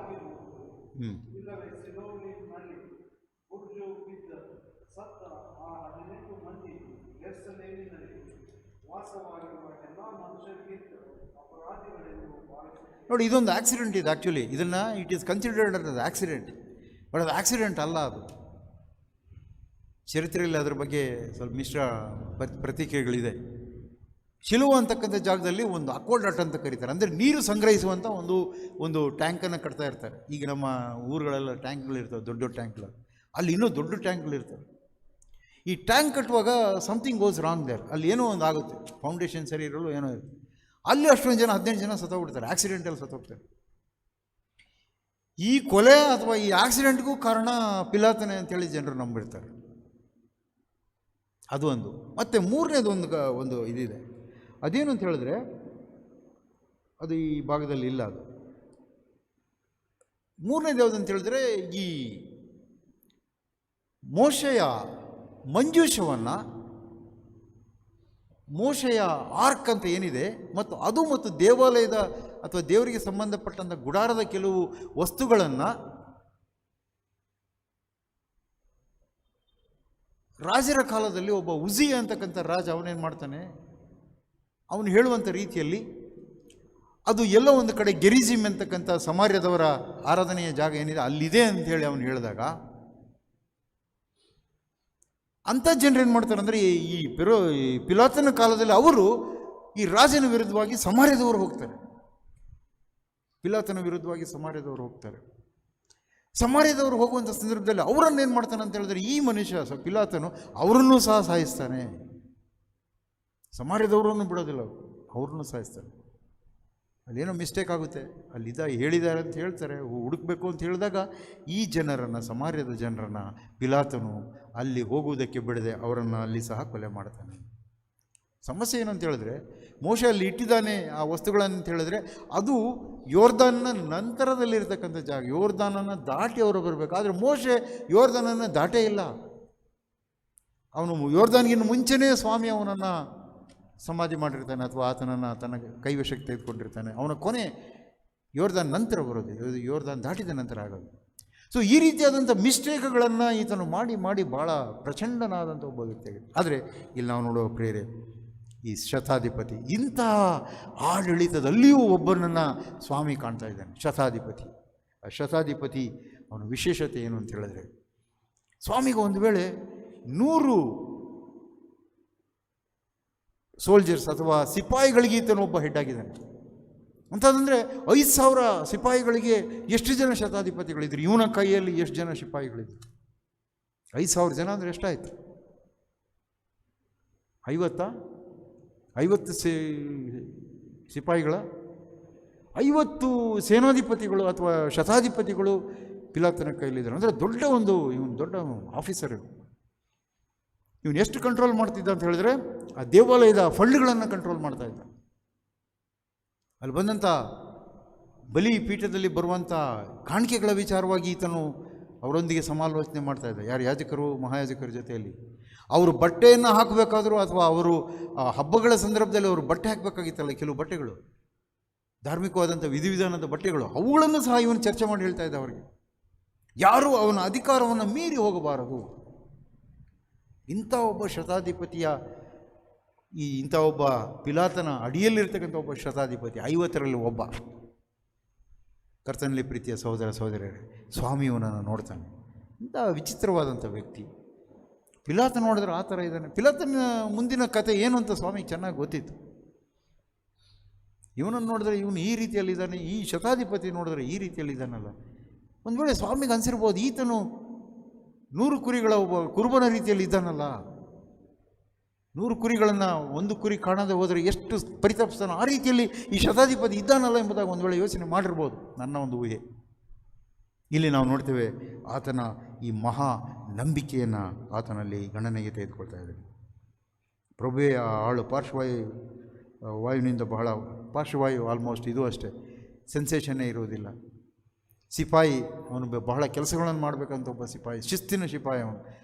ನೋಡಿ, ಇದೊಂದು ಆಕ್ಸಿಡೆಂಟ್ ಇದೆ. ಆ್ಯಕ್ಚುಲಿ ಇದನ್ನು it is considered us accident, but ಅದು ಆಕ್ಸಿಡೆಂಟ್ ಅಲ್ಲ. ಅದು ಚರಿತ್ರೆಯಲ್ಲಿ ಅದರ ಬಗ್ಗೆ ಸ್ವಲ್ಪ ಮಿಶ್ರ ಪ್ರತಿಕ್ರಿಯೆಗಳಿದೆ. ಶಿಲುವ ಅಂತಕ್ಕಂಥ ಜಾಗದಲ್ಲಿ ಒಂದು ಅಕ್ವಾಡಕ್ಟ್ ಅಂತ ಕರೀತಾರೆ, ಅಂದರೆ ನೀರು ಸಂಗ್ರಹಿಸುವಂಥ ಒಂದು ಟ್ಯಾಂಕನ್ನು ಕಟ್ತಾ ಇರ್ತಾರೆ. ಈಗ ನಮ್ಮ ಊರುಗಳೆಲ್ಲ ಟ್ಯಾಂಕ್ಗಳಿರ್ತವೆ, ದೊಡ್ಡ ಟ್ಯಾಂಕ್ಗಳು. ಅಲ್ಲಿ ಇನ್ನೂ ದೊಡ್ಡ ಟ್ಯಾಂಕ್ಗಳಿರ್ತವೆ. ಈ ಟ್ಯಾಂಕ್ ಕಟ್ಟುವಾಗ ಸಮಥಿಂಗ್ ಗೋಸ್ ರಾಂಗ್ ದೇರ್. ಅಲ್ಲಿ ಏನೋ ಒಂದು ಆಗುತ್ತೆ, ಫೌಂಡೇಶನ್ ಸರಿ ಇರಲು ಏನೋ ಇರುತ್ತೆ. ಅಲ್ಲಿ ಅಷ್ಟೊಂದು ಜನ 15 ಜನ ಸತ್ತೋಗ್ಬಿಡ್ತಾರೆ, ಆಕ್ಸಿಡೆಂಟಲ್ಲಿ ಸತ್ತೋಗ್ತಾರೆ. ಈ ಕೊಲೆ ಅಥವಾ ಈ ಆಕ್ಸಿಡೆಂಟ್ಗೂ ಕಾರಣ ಪಿಲಾತನೇ ಅಂತೇಳಿ ಜನರು ನಂಬಿರ್ತಾರೆ. ಅದು ಒಂದು. ಮತ್ತು ಮೂರನೇದು ಒಂದು ಇದಿದೆ. ಅದೇನು ಅಂತ ಹೇಳಿದ್ರೆ, ಅದು ಈ ಭಾಗದಲ್ಲಿ ಇಲ್ಲ. ಅದು ಮೂರನೇದು ಯಾವುದು ಅಂತ ಹೇಳಿದ್ರೆ, ಈ ಮೋಶೆಯ ಮಂಜೂಷವನ್ನು, ಮೋಶೆಯ ಆರ್ಕ್ ಅಂತ ಏನಿದೆ, ಮತ್ತು ದೇವಾಲಯದ ಅಥವಾ ದೇವರಿಗೆ ಸಂಬಂಧಪಟ್ಟಂಥ ಗುಡಾರದ ಕೆಲವು ವಸ್ತುಗಳನ್ನು ರಾಜರ ಕಾಲದಲ್ಲಿ ಒಬ್ಬ ಉಜಿಯ ಅಂತಕ್ಕಂಥ ರಾಜ ಅವನೇನು ಮಾಡ್ತಾನೆ, ಅವನು ಹೇಳುವಂಥ ರೀತಿಯಲ್ಲಿ ಅದು ಎಲ್ಲೋ ಒಂದು ಕಡೆ ಗೆರಿಜಿಮ್ ಅಂತಕ್ಕಂಥ ಸಮಾರ್ಯದವರ ಆರಾಧನೆಯ ಜಾಗ ಏನಿದೆ ಅಲ್ಲಿದೆ ಅಂಥೇಳಿ ಅವನು ಹೇಳಿದಾಗ, ಅಂಥ ಜನರು ಏನು ಮಾಡ್ತಾರೆ ಅಂದರೆ, ಈ ಪಿಲಾತನ ಕಾಲದಲ್ಲಿ ಅವರು ಈ ರಾಜನ ವಿರುದ್ಧವಾಗಿ ಸಮಾರ್ಯದವರು ಹೋಗ್ತಾರೆ. ಪಿಲಾತನ ವಿರುದ್ಧವಾಗಿ ಸಮಾರ್ಯದವರು ಹೋಗ್ತಾರೆ. ಸಮಾರ್ಯದವರು ಹೋಗುವಂಥ ಸಂದರ್ಭದಲ್ಲಿ ಅವರನ್ನು ಏನು ಮಾಡ್ತಾನೆ ಅಂತ ಹೇಳಿದ್ರೆ, ಈ ಮನುಷ್ಯ ಪಿಲಾತನು ಅವರನ್ನೂ ಸಹ ಸಾಯಿಸ್ತಾನೆ. ಸಮಾರ್ಯದವರನ್ನು ಬಿಡೋದಿಲ್ಲ, ಅವ್ರನ್ನೂ ಸಾಯಿಸ್ತಾನೆ. ಅಲ್ಲೇನೋ ಮಿಸ್ಟೇಕ್ ಆಗುತ್ತೆ, ಹೇಳಿದ್ದಾರೆ ಅಂತ ಹೇಳ್ತಾರೆ, ಹುಡುಕಬೇಕು ಅಂತ ಹೇಳಿದಾಗ ಈ ಜನರನ್ನು, ಸಮಾರ್ಯದ ಜನರನ್ನು ಪಿಲಾತನು ಅಲ್ಲಿ ಹೋಗುವುದಕ್ಕೆ ಬಿಡದೆ ಅವರನ್ನು ಅಲ್ಲಿ ಸಹ ಕೊಲೆ ಮಾಡ್ತಾನೆ. ಸಮಸ್ಯೆ ಏನು ಅಂತ ಹೇಳಿದ್ರೆ, ಮೋಶೆ ಅಲ್ಲಿ ಇಟ್ಟಿದ್ದಾನೆ ಆ ವಸ್ತುಗಳನ್ನು ಅಂತ ಹೇಳಿದ್ರೆ, ಅದು ಯೋರ್ದಾನ್ನ ನಂತರದಲ್ಲಿರ್ತಕ್ಕಂಥ ಜಾಗ, ಯೋರ್ದಾನನ್ನು ದಾಟಿ ಅವರು ಬರಬೇಕು. ಆದರೆ ಮೋಶೆ ಯೋರ್ದಾನನ್ನು ದಾಟೇ ಇಲ್ಲ. ಅವನು ಯೋರ್ದಾನ್ಗಿಂತ ಮುಂಚೆನೇ ಸ್ವಾಮಿ ಅವನನ್ನು ಸಮಾಧಿ ಮಾಡಿರ್ತಾನೆ, ಅಥವಾ ಆತನನ್ನು ತನ್ನ ಕೈವಶಕ್ಕೆ ತೆಗೆದುಕೊಂಡಿರ್ತಾನೆ. ಅವನ ಕೊನೆ ಯೋರ್ದಾನ್ ನಂತರ ಬರೋದು, ಯೋರ್ದಾನ್ ದಾಟಿದ ನಂತರ ಆಗೋದು. ಸೊ ಈ ರೀತಿಯಾದಂಥ ಮಿಸ್ಟೇಕ್ಗಳನ್ನು ಈತನು ಮಾಡಿ ಭಾಳ ಪ್ರಚಂಡನಾದಂಥ ಒಬ್ಬ ವ್ಯಕ್ತಿಯಾಗಿದೆ. ಆದರೆ ಇಲ್ಲಿ ನಾವು ನೋಡುವ ಪ್ರೇರೆ, ಈ ಶತಾಧಿಪತಿ, ಇಂತಹ ಆಡಳಿತದಲ್ಲಿಯೂ ಒಬ್ಬನನ್ನು ಸ್ವಾಮಿ ಕಾಣ್ತಾ ಇದ್ದಾನೆ, ಶತಾಧಿಪತಿ. ಆ ಶತಾಧಿಪತಿ ಅವನ ವಿಶೇಷತೆ ಏನು ಅಂತ ಹೇಳಿದ್ರೆ, ಸ್ವಾಮಿಗೆ ಒಂದು ವೇಳೆ 100 ಸೋಲ್ಜರ್ಸ್ ಅಥವಾ ಸಿಪಾಯಿಗಳಿಗೆ ಈತನೊಬ್ಬ ಹೆಡ್ ಆಗಿದ್ದಾನೆ ಅಂತಂದರೆ, 5,000 ಸಿಪಾಯಿಗಳಿಗೆ ಎಷ್ಟು ಜನ ಶತಾಧಿಪತಿಗಳಿದ್ರು, ಇವನ ಕೈಯಲ್ಲಿ ಎಷ್ಟು ಜನ ಸಿಪಾಯಿಗಳಿದ್ರು? 5,000 ಜನ ಅಂದರೆ ಎಷ್ಟಾಯಿತು? 50 ಸಿಪಾಯಿಗಳ 50 ಸೇನಾಧಿಪತಿಗಳು ಅಥವಾ ಶತಾಧಿಪತಿಗಳು ಪಿಲಾತನ ಕೈಲಿದ್ದಾರೆ. ಅಂದರೆ ಇವನು ದೊಡ್ಡ ಆಫೀಸರ್. ಇವನು ಎಷ್ಟು ಕಂಟ್ರೋಲ್ ಮಾಡ್ತಿದ್ದ ಅಂತ ಹೇಳಿದ್ರೆ, ಆ ದೇವಾಲಯದ ಫಂಡ್ಗಳನ್ನು ಕಂಟ್ರೋಲ್ ಮಾಡ್ತಾ ಇದ್ದ. ಅಲ್ಲಿ ಬಂದಂಥ ಬಲಿ ಪೀಠದಲ್ಲಿ ಬರುವಂಥ ಕಾಣಿಕೆಗಳ ವಿಚಾರವಾಗಿ ಈತನು ಅವರೊಂದಿಗೆ ಸಮಾಲೋಚನೆ ಮಾಡ್ತಾ ಇದ್ದ. ಯಾರು? ಯಾಜಕರು, ಮಹಾಯಾಜಕರ ಜೊತೆಯಲ್ಲಿ. ಅವರು ಬಟ್ಟೆಯನ್ನು ಹಾಕಬೇಕಾದ್ರು ಅಥವಾ ಅವರು ಹಬ್ಬಗಳ ಸಂದರ್ಭದಲ್ಲಿ ಅವರು ಬಟ್ಟೆ ಹಾಕಬೇಕಾಗಿತ್ತಲ್ಲ, ಕೆಲವು ಬಟ್ಟೆಗಳು, ಧಾರ್ಮಿಕವಾದಂಥ ವಿಧಿವಿಧಾನದ ಬಟ್ಟೆಗಳು, ಅವುಗಳನ್ನು ಸಹ ಇವನು ಚರ್ಚೆ ಮಾಡಿ ಹೇಳ್ತಾ ಇದ್ದ ಅವರಿಗೆ. ಯಾರೂ ಅವನ ಅಧಿಕಾರವನ್ನು ಮೀರಿ ಹೋಗಬಾರದು. ಇಂಥ ಒಬ್ಬ ಶತಾಧಿಪತಿಯ, ಇಂಥ ಒಬ್ಬ ಪಿಲಾತನ ಅಡಿಯಲ್ಲಿರ್ತಕ್ಕಂಥ ಒಬ್ಬ ಶತಾಧಿಪತಿ, 50ರಲ್ಲಿ ಒಬ್ಬ. ಕರ್ತನಲ್ಲಿ ಪ್ರೀತಿಯ ಸಹೋದರ ಸಹೋದರರೇ, ಸ್ವಾಮಿಯವನನ್ನು ನೋಡ್ತಾನೆ. ಇಂಥ ವಿಚಿತ್ರವಾದಂಥ ವ್ಯಕ್ತಿ. ಪಿಲಾತ ನೋಡಿದ್ರೆ ಆ ಥರ ಇದ್ದಾನೆ. ಪಿಲಾತನ ಮುಂದಿನ ಕತೆ ಏನು ಅಂತ ಸ್ವಾಮಿಗೆ ಚೆನ್ನಾಗಿ ಗೊತ್ತಿತ್ತು. ಇವನನ್ನು ನೋಡಿದ್ರೆ ಇವನು ಈ ರೀತಿಯಲ್ಲಿದ್ದಾನೆ, ಈ ಶತಾಧಿಪತಿ ನೋಡಿದ್ರೆ ಈ ರೀತಿಯಲ್ಲಿದ್ದಾನಲ್ಲ. ಒಂದು ವೇಳೆ ಸ್ವಾಮಿಗೆ ಅನಿಸಿರ್ಬೋದು, ಈತನು 100 ಕುರಿಗಳ ಒಬ್ಬ ಕುರುಬನ ರೀತಿಯಲ್ಲಿ ಇದ್ದಾನಲ್ಲ, 100 ಕುರಿಗಳನ್ನು ಒಂದು ಕುರಿ ಕಾಣದೆ ಹೋದರೆ ಎಷ್ಟು ಪರಿತಪಿಸ್ತಾನೋ ಆ ರೀತಿಯಲ್ಲಿ ಈ ಶತಾಧಿಪತಿ ಇದ್ದಾನಲ್ಲ ಎಂಬುದಾಗಿ ಒಂದು ವೇಳೆ ಯೋಚನೆ ಮಾಡಿರ್ಬೋದು, ನನ್ನ ಒಂದು ಊಹೆ. ಇಲ್ಲಿ ನಾವು ನೋಡ್ತೇವೆ, ಆತನ ಈ ಮಹಾ ನಂಬಿಕೆಯನ್ನು ಆತನಲ್ಲಿ ಗಣನೆಗೆ ತೆಗೆದುಕೊಳ್ತಾ ಇದ್ದಾನೆ. ಪ್ರಭುವೇ ಆಳು ವಾಯುವಿನಿಂದ ಬಹಳ ಪಾರ್ಶ್ವವಾಯು, ಆಲ್ಮೋಸ್ಟ್ ಇದು ಅಷ್ಟೇ, ಸೆನ್ಸೇಷನ್ನೇ ಇರುವುದಿಲ್ಲ. ಸಿಪಾಯಿ, ಅವನು ಬಹಳ ಕೆಲಸಗಳನ್ನು ಮಾಡಬೇಕಂತ ಒಬ್ಬ ಸಿಪಾಯಿ, ಶಿಸ್ತಿನ ಸಿಪಾಯಿ. ಅವನು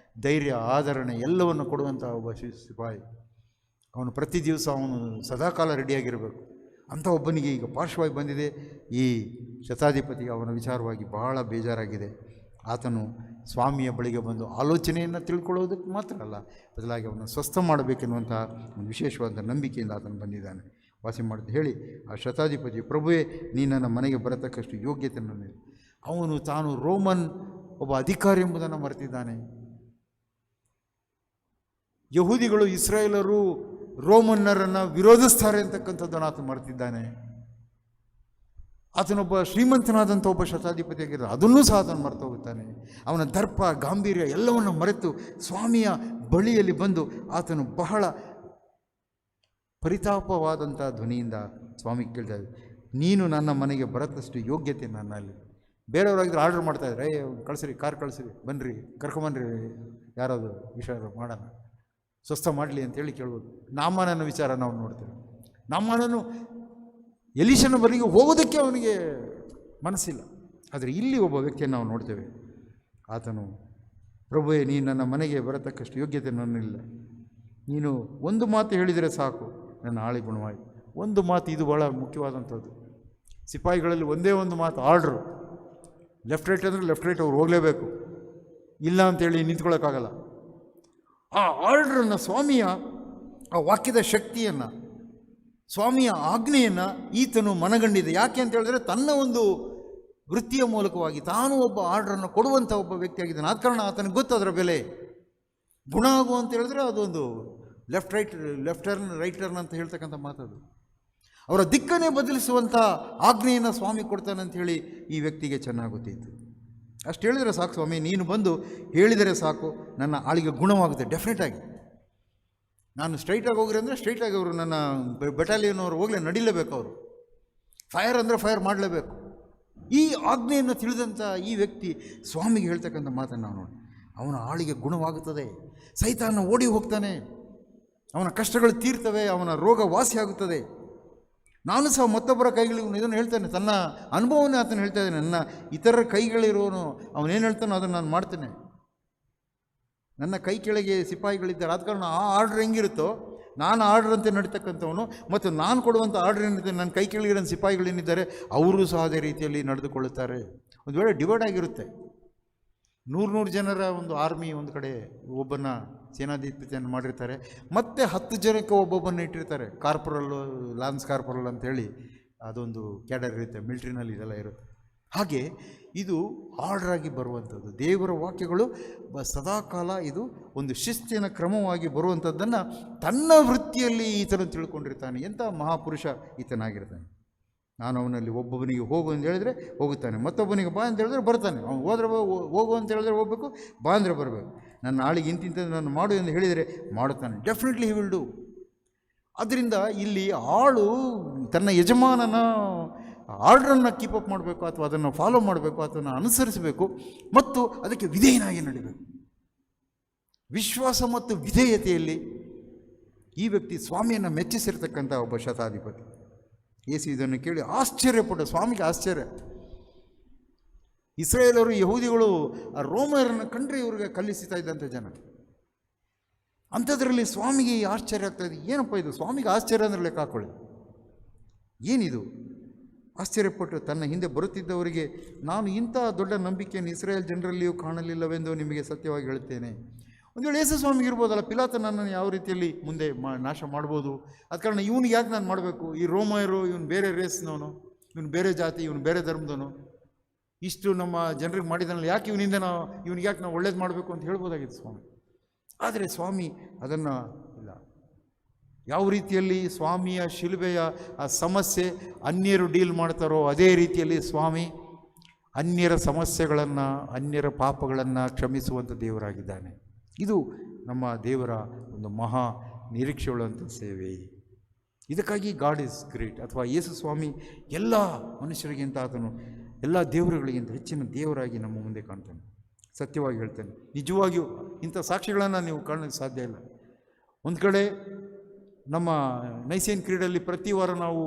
ಧೈರ್ಯ, ಆದರಣೆ ಎಲ್ಲವನ್ನು ಕೊಡುವಂಥ ಒಬ್ಬ ಸಿಪಾಯಿ. ಅವನು ಪ್ರತಿ ದಿವಸ ಅವನು ಸದಾಕಾಲ ರೆಡಿಯಾಗಿರಬೇಕು. ಅಂಥ ಒಬ್ಬನಿಗೆ ಈಗ ಪಾರ್ಶ್ವವಾಯು ಬಂದಿದೆ. ಈ ಶತಾಧಿಪತಿಗೆ ಅವನ ವಿಚಾರವಾಗಿ ಬಹಳ ಬೇಜಾರಾಗಿದೆ. ಆತನು ಸ್ವಾಮಿಯ ಬಳಿಗೆ ಬಂದು ಆಲೋಚನೆಯನ್ನು ತಿಳ್ಕೊಳ್ಳೋದಕ್ಕೆ ಮಾತ್ರ ಅಲ್ಲ, ಬದಲಾಗಿ ಅವನು ಸ್ವಸ್ಥ ಮಾಡಬೇಕೆನ್ನುವಂಥ ಒಂದು ವಿಶೇಷವಾದ ನಂಬಿಕೆಯಿಂದ ಆತನು ಬಂದಿದ್ದಾನೆ. ವಾಸಿ ಮಾಡಿದ್ದು ಹೇಳಿ ಆ ಶತಾಧಿಪತಿ, ಪ್ರಭುವೇ ನೀನು ನನ್ನ ಮನೆಗೆ ಬರತಕ್ಕಷ್ಟು ಯೋಗ್ಯತೆಯನ್ನು ನೀನು. ಅವನು ತಾನು ರೋಮನ್ ಒಬ್ಬ ಅಧಿಕಾರಿ ಎಂಬುದನ್ನು ಮರೆತಿದ್ದಾನೆ. ಯಹೂದಿಗಳು, ಇಸ್ರಾಯೇಲರು ರೋಮನ್ನರನ್ನು ವಿರೋಧಿಸ್ತಾರೆ ಅಂತಕ್ಕಂಥದ್ದನ್ನು ಆತ ಮರೆತಿದ್ದಾನೆ. ಆತನೊಬ್ಬ ಶ್ರೀಮಂತನಾದಂಥ ಒಬ್ಬ ಶತಾಧಿಪತಿಯಾಗಿರೋ ಅದನ್ನೂ ಸಹ ಆತನು ಮರೆತು ಹೋಗುತ್ತಾನೆ. ಅವನ ದರ್ಪ, ಗಾಂಭೀರ್ಯ ಎಲ್ಲವನ್ನು ಮರೆತು ಸ್ವಾಮಿಯ ಬಳಿಯಲ್ಲಿ ಬಂದು ಆತನು ಬಹಳ ಪರಿತಾಪವಾದಂಥ ಧ್ವನಿಯಿಂದ ಸ್ವಾಮಿ ಕೇಳ್ತಾ ಇದ್ದ, ನೀನು ನನ್ನ ಮನೆಗೆ ಬರತಷ್ಟು ಯೋಗ್ಯತೆ ನನ್ನಲ್ಲಿ. ಬೇರೆಯವರಾಗಿದ್ದರೆ ಆರ್ಡರ್ ಮಾಡ್ತಾಯಿದ್ರೆ, ಕಳಿಸ್ರಿ, ಕಾರ್ ಕಳಿಸ್ರಿ, ಬನ್ನಿರಿ, ಕರ್ಕೊಂಬನ್ನಿರಿ, ಯಾರಾದ್ರು ವಿಷಯ ಮಾಡೋಣ. ಸ್ವಸ್ಥ ಮಾಡಲಿ ಅಂತೇಳಿ ಕೇಳ್ಬೋದು. ನಾಮಾನನ ವಿಚಾರ ನಾವು ನೋಡ್ತೇವೆ. ನಾಮಾನನು ಎಲೀಷನ ಬಳಿಗೆ ಹೋಗೋದಕ್ಕೆ ಅವನಿಗೆ ಮನಸ್ಸಿಲ್ಲ. ಆದರೆ ಇಲ್ಲಿ ಒಬ್ಬ ವ್ಯಕ್ತಿಯನ್ನು ನಾವು ನೋಡ್ತೇವೆ. ಆತನು, ಪ್ರಭುವೇ, ನೀನು ನನ್ನ ಮನೆಗೆ ಬರತಕ್ಕಷ್ಟು ಯೋಗ್ಯತೆ ನನ್ನಿಲ್ಲ. ನೀನು ಒಂದು ಮಾತು ಹೇಳಿದರೆ ಸಾಕು, ನನ್ನ ಆಳಿ ಗುಣವಾಯಿತು. ಒಂದು ಮಾತು, ಇದು ಭಾಳ ಮುಖ್ಯವಾದಂಥದ್ದು. ಸಿಪಾಯಿಗಳಲ್ಲಿ ಒಂದೇ ಒಂದು ಮಾತು, ಆರ್ಡ್ರು. ಲೆಫ್ಟ್ ರೈಟ್ ಅಂದರೆ ಲೆಫ್ಟ್ ರೈಟ್ ಅವ್ರು ಹೋಗಲೇಬೇಕು, ಇಲ್ಲ ಅಂತೇಳಿ ನಿಂತ್ಕೊಳ್ಳೋಕ್ಕಾಗಲ್ಲ. ಆ ಆರ್ಡ್ರನ್ನು, ಸ್ವಾಮಿಯ ಆ ವಾಕ್ಯದ ಶಕ್ತಿಯನ್ನು, ಸ್ವಾಮಿಯ ಆಜ್ಞೆಯನ್ನು ಈತನು ಮನಗಂಡಿದೆ. ಯಾಕೆ ಅಂತ ಹೇಳಿದ್ರೆ ತನ್ನ ಒಂದು ವೃತ್ತಿಯ ಮೂಲಕವಾಗಿ ತಾನು ಒಬ್ಬ ಆರ್ಡ್ರನ್ನು ಕೊಡುವಂಥ ಒಬ್ಬ ವ್ಯಕ್ತಿಯಾಗಿದ್ದಾನೆ. ಆದ ಕಾರಣ ಆತನಿಗೆ ಗೊತ್ತು ಅದರ ಬೆಲೆ. ಗುಣ ಆಗು ಅಂತ ಹೇಳಿದ್ರೆ ಅದೊಂದು ಲೆಫ್ಟ್ ಟರ್ನ್ ರೈಟ್ ಟರ್ನ್ ಅಂತ ಹೇಳ್ತಕ್ಕಂಥ ಮಾತದು. ಅವರ ದಿಕ್ಕನ್ನೇ ಬದಲಿಸುವಂಥ ಆಜ್ಞೆಯನ್ನು ಸ್ವಾಮಿ ಕೊಡ್ತಾನೆ ಅಂಥೇಳಿ ಈ ವ್ಯಕ್ತಿಗೆ ಚೆನ್ನಾಗಿ ಗೊತ್ತಿತ್ತು. ಅಷ್ಟು ಹೇಳಿದರೆ ಸಾಕು, ಸ್ವಾಮಿ ನೀನು ಬಂದು ಹೇಳಿದರೆ ಸಾಕು, ನನ್ನ ಆಳಿಗೆ ಗುಣವಾಗುತ್ತೆ ಡೆಫಿನೆಟಾಗಿ. ನಾನು ಸ್ಟ್ರೈಟಾಗಿ ಹೋಗ್ರಿ ಅಂದರೆ ಸ್ಟ್ರೈಟಾಗಿ ಅವರು ನನ್ನ ಬೆಟಾಲಿಯನ್ ಅವರು ಹೋಗಲೇ ನಡಿಲೇಬೇಕು. ಅವರು ಫೈರ್ ಅಂದರೆ ಫೈರ್ ಮಾಡಲೇಬೇಕು. ಈ ಆಜ್ಞೆಯನ್ನು ತಿಳಿದಂಥ ಈ ವ್ಯಕ್ತಿ ಸ್ವಾಮಿಗೆ ಹೇಳ್ತಕ್ಕಂಥ ಮಾತನ್ನು ನಾವು ನೋಡಿ, ಅವನ ಆಳಿಗೆ ಗುಣವಾಗುತ್ತದೆ, ಸೈತಾನ ಓಡಿ ಹೋಗ್ತಾನೆ, ಅವನ ಕಷ್ಟಗಳು ತೀರ್ತವೆ, ಅವನ ರೋಗ ವಾಸಿಯಾಗುತ್ತದೆ. ನಾನು ಸಹ ಮತ್ತೊಬ್ಬರ ಕೈಗಳಿಗೆ ಇದನ್ನು ಹೇಳ್ತಾನೆ, ತನ್ನ ಅನುಭವನೇ ಆತನು ಹೇಳ್ತಾ ಇದ್ದಾನೆ. ನನ್ನ ಇತರರ ಕೈಗಳಿರೋನು ಅವನೇನು ಹೇಳ್ತಾನೋ ಅದನ್ನು ನಾನು ಮಾಡ್ತೇನೆ. ನನ್ನ ಕೈ ಕೆಳಗೆ ಸಿಪಾಯಿಗಳಿದ್ದಾರೆ, ಆದ ಕಾರಣ ಆ ಆರ್ಡ್ರ್ ಹೆಂಗಿರುತ್ತೋ, ನಾನು ಆರ್ಡ್ರಂತೆ ನಡೀತಕ್ಕಂಥವನು, ಮತ್ತು ನಾನು ಕೊಡುವಂಥ ಆರ್ಡ್ರ್ ಏನಿದೆ, ನನ್ನ ಕೈ ಕೆಳಗಿರೋ ಸಿಪಾಯಿಗಳೇನಿದ್ದಾರೆ ಅವರು ಸಹ ಅದೇ ರೀತಿಯಲ್ಲಿ ನಡೆದುಕೊಳ್ಳುತ್ತಾರೆ. ಒಂದು ವೇಳೆ ಡಿವೈಡ್ ಆಗಿರುತ್ತೆ, 100 ಜನರ ಒಂದು ಆರ್ಮಿ ಒಂದು ಕಡೆ ಒಬ್ಬನ ಸೇನಾಧಿಪತಿಯನ್ನು ಮಾಡಿರ್ತಾರೆ, ಮತ್ತು 10 ಜನಕ್ಕೆ ಒಬ್ಬೊಬ್ಬನ್ನು ಇಟ್ಟಿರ್ತಾರೆ, ಕಾರ್ಪೊರಲ್ಲು, ಲಾನ್ಸ್ ಕಾರ್ಪೊರಲ್ ಅಂತೇಳಿ ಅದೊಂದು ಕ್ಯಾಡರ್ ಇರುತ್ತೆ, ಮಿಲ್ಟ್ರಿನಲ್ಲಿ ಇದೆಲ್ಲ ಇರುತ್ತೆ. ಹಾಗೆ ಇದು ಆರ್ಡ್ರಾಗಿ ಬರುವಂಥದ್ದು. ದೇವರ ವಾಕ್ಯಗಳು ಸದಾಕಾಲ ಇದು ಒಂದು ಶಿಸ್ತಿನ ಕ್ರಮವಾಗಿ ಬರುವಂಥದ್ದನ್ನು ತನ್ನ ವೃತ್ತಿಯಲ್ಲಿ ಈತನು ತಿಳ್ಕೊಂಡಿರ್ತಾನೆ. ಎಂಥ ಮಹಾಪುರುಷ ಈತನಾಗಿರ್ತಾನೆ. ನಾನು ಅವನಲ್ಲಿ ಒಬ್ಬೊಬ್ಬನಿಗೆ ಹೋಗು ಅಂತ ಹೇಳಿದ್ರೆ ಹೋಗುತ್ತಾನೆ, ಮತ್ತೊಬ್ಬನಿಗೆ ಬಾ ಅಂತ ಹೇಳಿದ್ರೆ ಬರ್ತಾನೆ. ಅವನು ಹೋದ್ರೆ ಹೋಗು ಅಂತ ಹೇಳಿದ್ರೆ ಹೋಗಬೇಕು, ಬಾ ಅಂದರೆ ಬರಬೇಕು. ನನ್ನ ಆಳಿಗೆ ಇಂತಿಂಥದ್ದು ನಾನು ಮಾಡು ಎಂದು ಹೇಳಿದರೆ ಮಾಡುತ್ತಾನೆ. Definitely he will do. ಆದ್ದರಿಂದ ಇಲ್ಲಿ ಆಳು ತನ್ನ ಯಜಮಾನನ ಆರ್ಡ್ರನ್ನು ಕೀಪಪ್ ಮಾಡಬೇಕು, ಅಥವಾ ಅದನ್ನು ಫಾಲೋ ಮಾಡಬೇಕು, ಅದನ್ನು ಅನುಸರಿಸಬೇಕು, ಮತ್ತು ಅದಕ್ಕೆ ವಿಧೇಯನಾಗಿ ನಡಿಬೇಕು. ವಿಶ್ವಾಸ ಮತ್ತು ವಿಧೇಯತೆಯಲ್ಲಿ ಈ ವ್ಯಕ್ತಿ ಸ್ವಾಮಿಯನ್ನು ಮೆಚ್ಚಿಸಿರ್ತಕ್ಕಂಥ ಒಬ್ಬ ಶತಾಧಿಪತಿ. ಯೇಸು ಇದನ್ನು ಕೇಳಿ ಆಶ್ಚರ್ಯಪಟ್ಟು, ಸ್ವಾಮಿಗೆ ಆಶ್ಚರ್ಯ. ಇಸ್ರಾಯೇಲರು, ಯಹೂದಿಗಳು ಆ ರೋಮರನ್ನು ಕಂಡ್ರೆ ಇವ್ರಿಗೆ ಕಲ್ಲಿಸ್ತಾ ಇದ್ದಂಥ ಜನ. ಅಂಥದ್ರಲ್ಲಿ ಸ್ವಾಮಿಗೆ ಆಶ್ಚರ್ಯ ಆಗ್ತಾಯಿದೆ. ಏನಪ್ಪ ಇದು, ಸ್ವಾಮಿಗೆ ಆಶ್ಚರ್ಯ ಅಂದರೆ ಲೆಕ್ಕ ಹಾಕೊಳ್ಳಿ, ಏನಿದು? ಆಶ್ಚರ್ಯಪಟ್ಟು ತನ್ನ ಹಿಂದೆ ಬರುತ್ತಿದ್ದವರಿಗೆ, ನಾನು ಇಂಥ ದೊಡ್ಡ ನಂಬಿಕೆಯನ್ನು ಇಸ್ರಾಯೇಲ್ ಜನರಲ್ಲಿಯೂ ಕಾಣಲಿಲ್ಲವೆಂದು ನಿಮಗೆ ಸತ್ಯವಾಗಿ ಹೇಳುತ್ತೇನೆ. ಒಂದು ವೇಳೆ ಯೇಸು ಸ್ವಾಮಿಗೆ ಇರ್ಬೋದಲ್ಲ, ಪಿಲಾತ ನನ್ನನ್ನು ಯಾವ ರೀತಿಯಲ್ಲಿ ಮುಂದೆ ನಾಶ ಮಾಡ್ಬೋದು, ಅದ ಕಾರಣ ಇವನಿಗೆ ಯಾಕೆ ನಾನು ಮಾಡಬೇಕು? ಈ ರೋಮರು, ಇವನು ಬೇರೆ ರೇಸ್ನವನು, ಇವನು ಬೇರೆ ಜಾತಿ, ಇವನು ಬೇರೆ ಧರ್ಮದವನು, ಇಷ್ಟು ನಮ್ಮ ಜನರಿಗೆ ಮಾಡಿದನಲ್ಲ, ಯಾಕೆ ಇವನಿಂದ ಇವನಿಗೆ ಯಾಕೆ ನಾವು ಒಳ್ಳೇದು ಮಾಡಬೇಕು ಅಂತ ಹೇಳ್ಬೋದಾಗಿತ್ತು ಸ್ವಾಮಿ. ಆದರೆ ಸ್ವಾಮಿ ಅದನ್ನು ಇಲ್ಲ. ಯಾವ ರೀತಿಯಲ್ಲಿ ಸ್ವಾಮಿಯ ಶಿಲುಬೆಯ ಆ ಸಮಸ್ಯೆ ಅನ್ಯರು ಡೀಲ್ ಮಾಡ್ತಾರೋ ಅದೇ ರೀತಿಯಲ್ಲಿ ಸ್ವಾಮಿ ಅನ್ಯರ ಸಮಸ್ಯೆಗಳನ್ನು, ಅನ್ಯರ ಪಾಪಗಳನ್ನು ಕ್ಷಮಿಸುವಂಥ ದೇವರಾಗಿದ್ದಾನೆ. ಇದು ನಮ್ಮ ದೇವರ ಒಂದು ಮಹಾ ನಿರೀಕ್ಷೆಯುಳ್ಳಂಥ ಸೇವೆ. ಇದಕ್ಕಾಗಿ ಗಾಡ್ ಈಸ್ ಗ್ರೇಟ್, ಅಥವಾ ಯೇಸು ಸ್ವಾಮಿ ಎಲ್ಲ ಮನುಷ್ಯರಿಗಿಂತ, ಆತನು ಎಲ್ಲ ದೇವರುಗಳಿಗಿಂತ ಹೆಚ್ಚಿನ ದೇವರಾಗಿ ನಮ್ಮ ಮುಂದೆ ಕಾಣ್ತಾನೆ. ಸತ್ಯವಾಗಿ ಹೇಳ್ತೇನೆ, ನಿಜವಾಗಿಯೂ ಇಂಥ ಸಾಕ್ಷಿಗಳನ್ನು ನೀವು ಕಾಣೋಕ್ಕೆ ಸಾಧ್ಯ ಇಲ್ಲ. ಒಂದು ಕಡೆ ನಮ್ಮ ನೈಸೇನ್ ಕ್ರೀಡೆಯಲ್ಲಿ ಪ್ರತಿ ವಾರ ನಾವು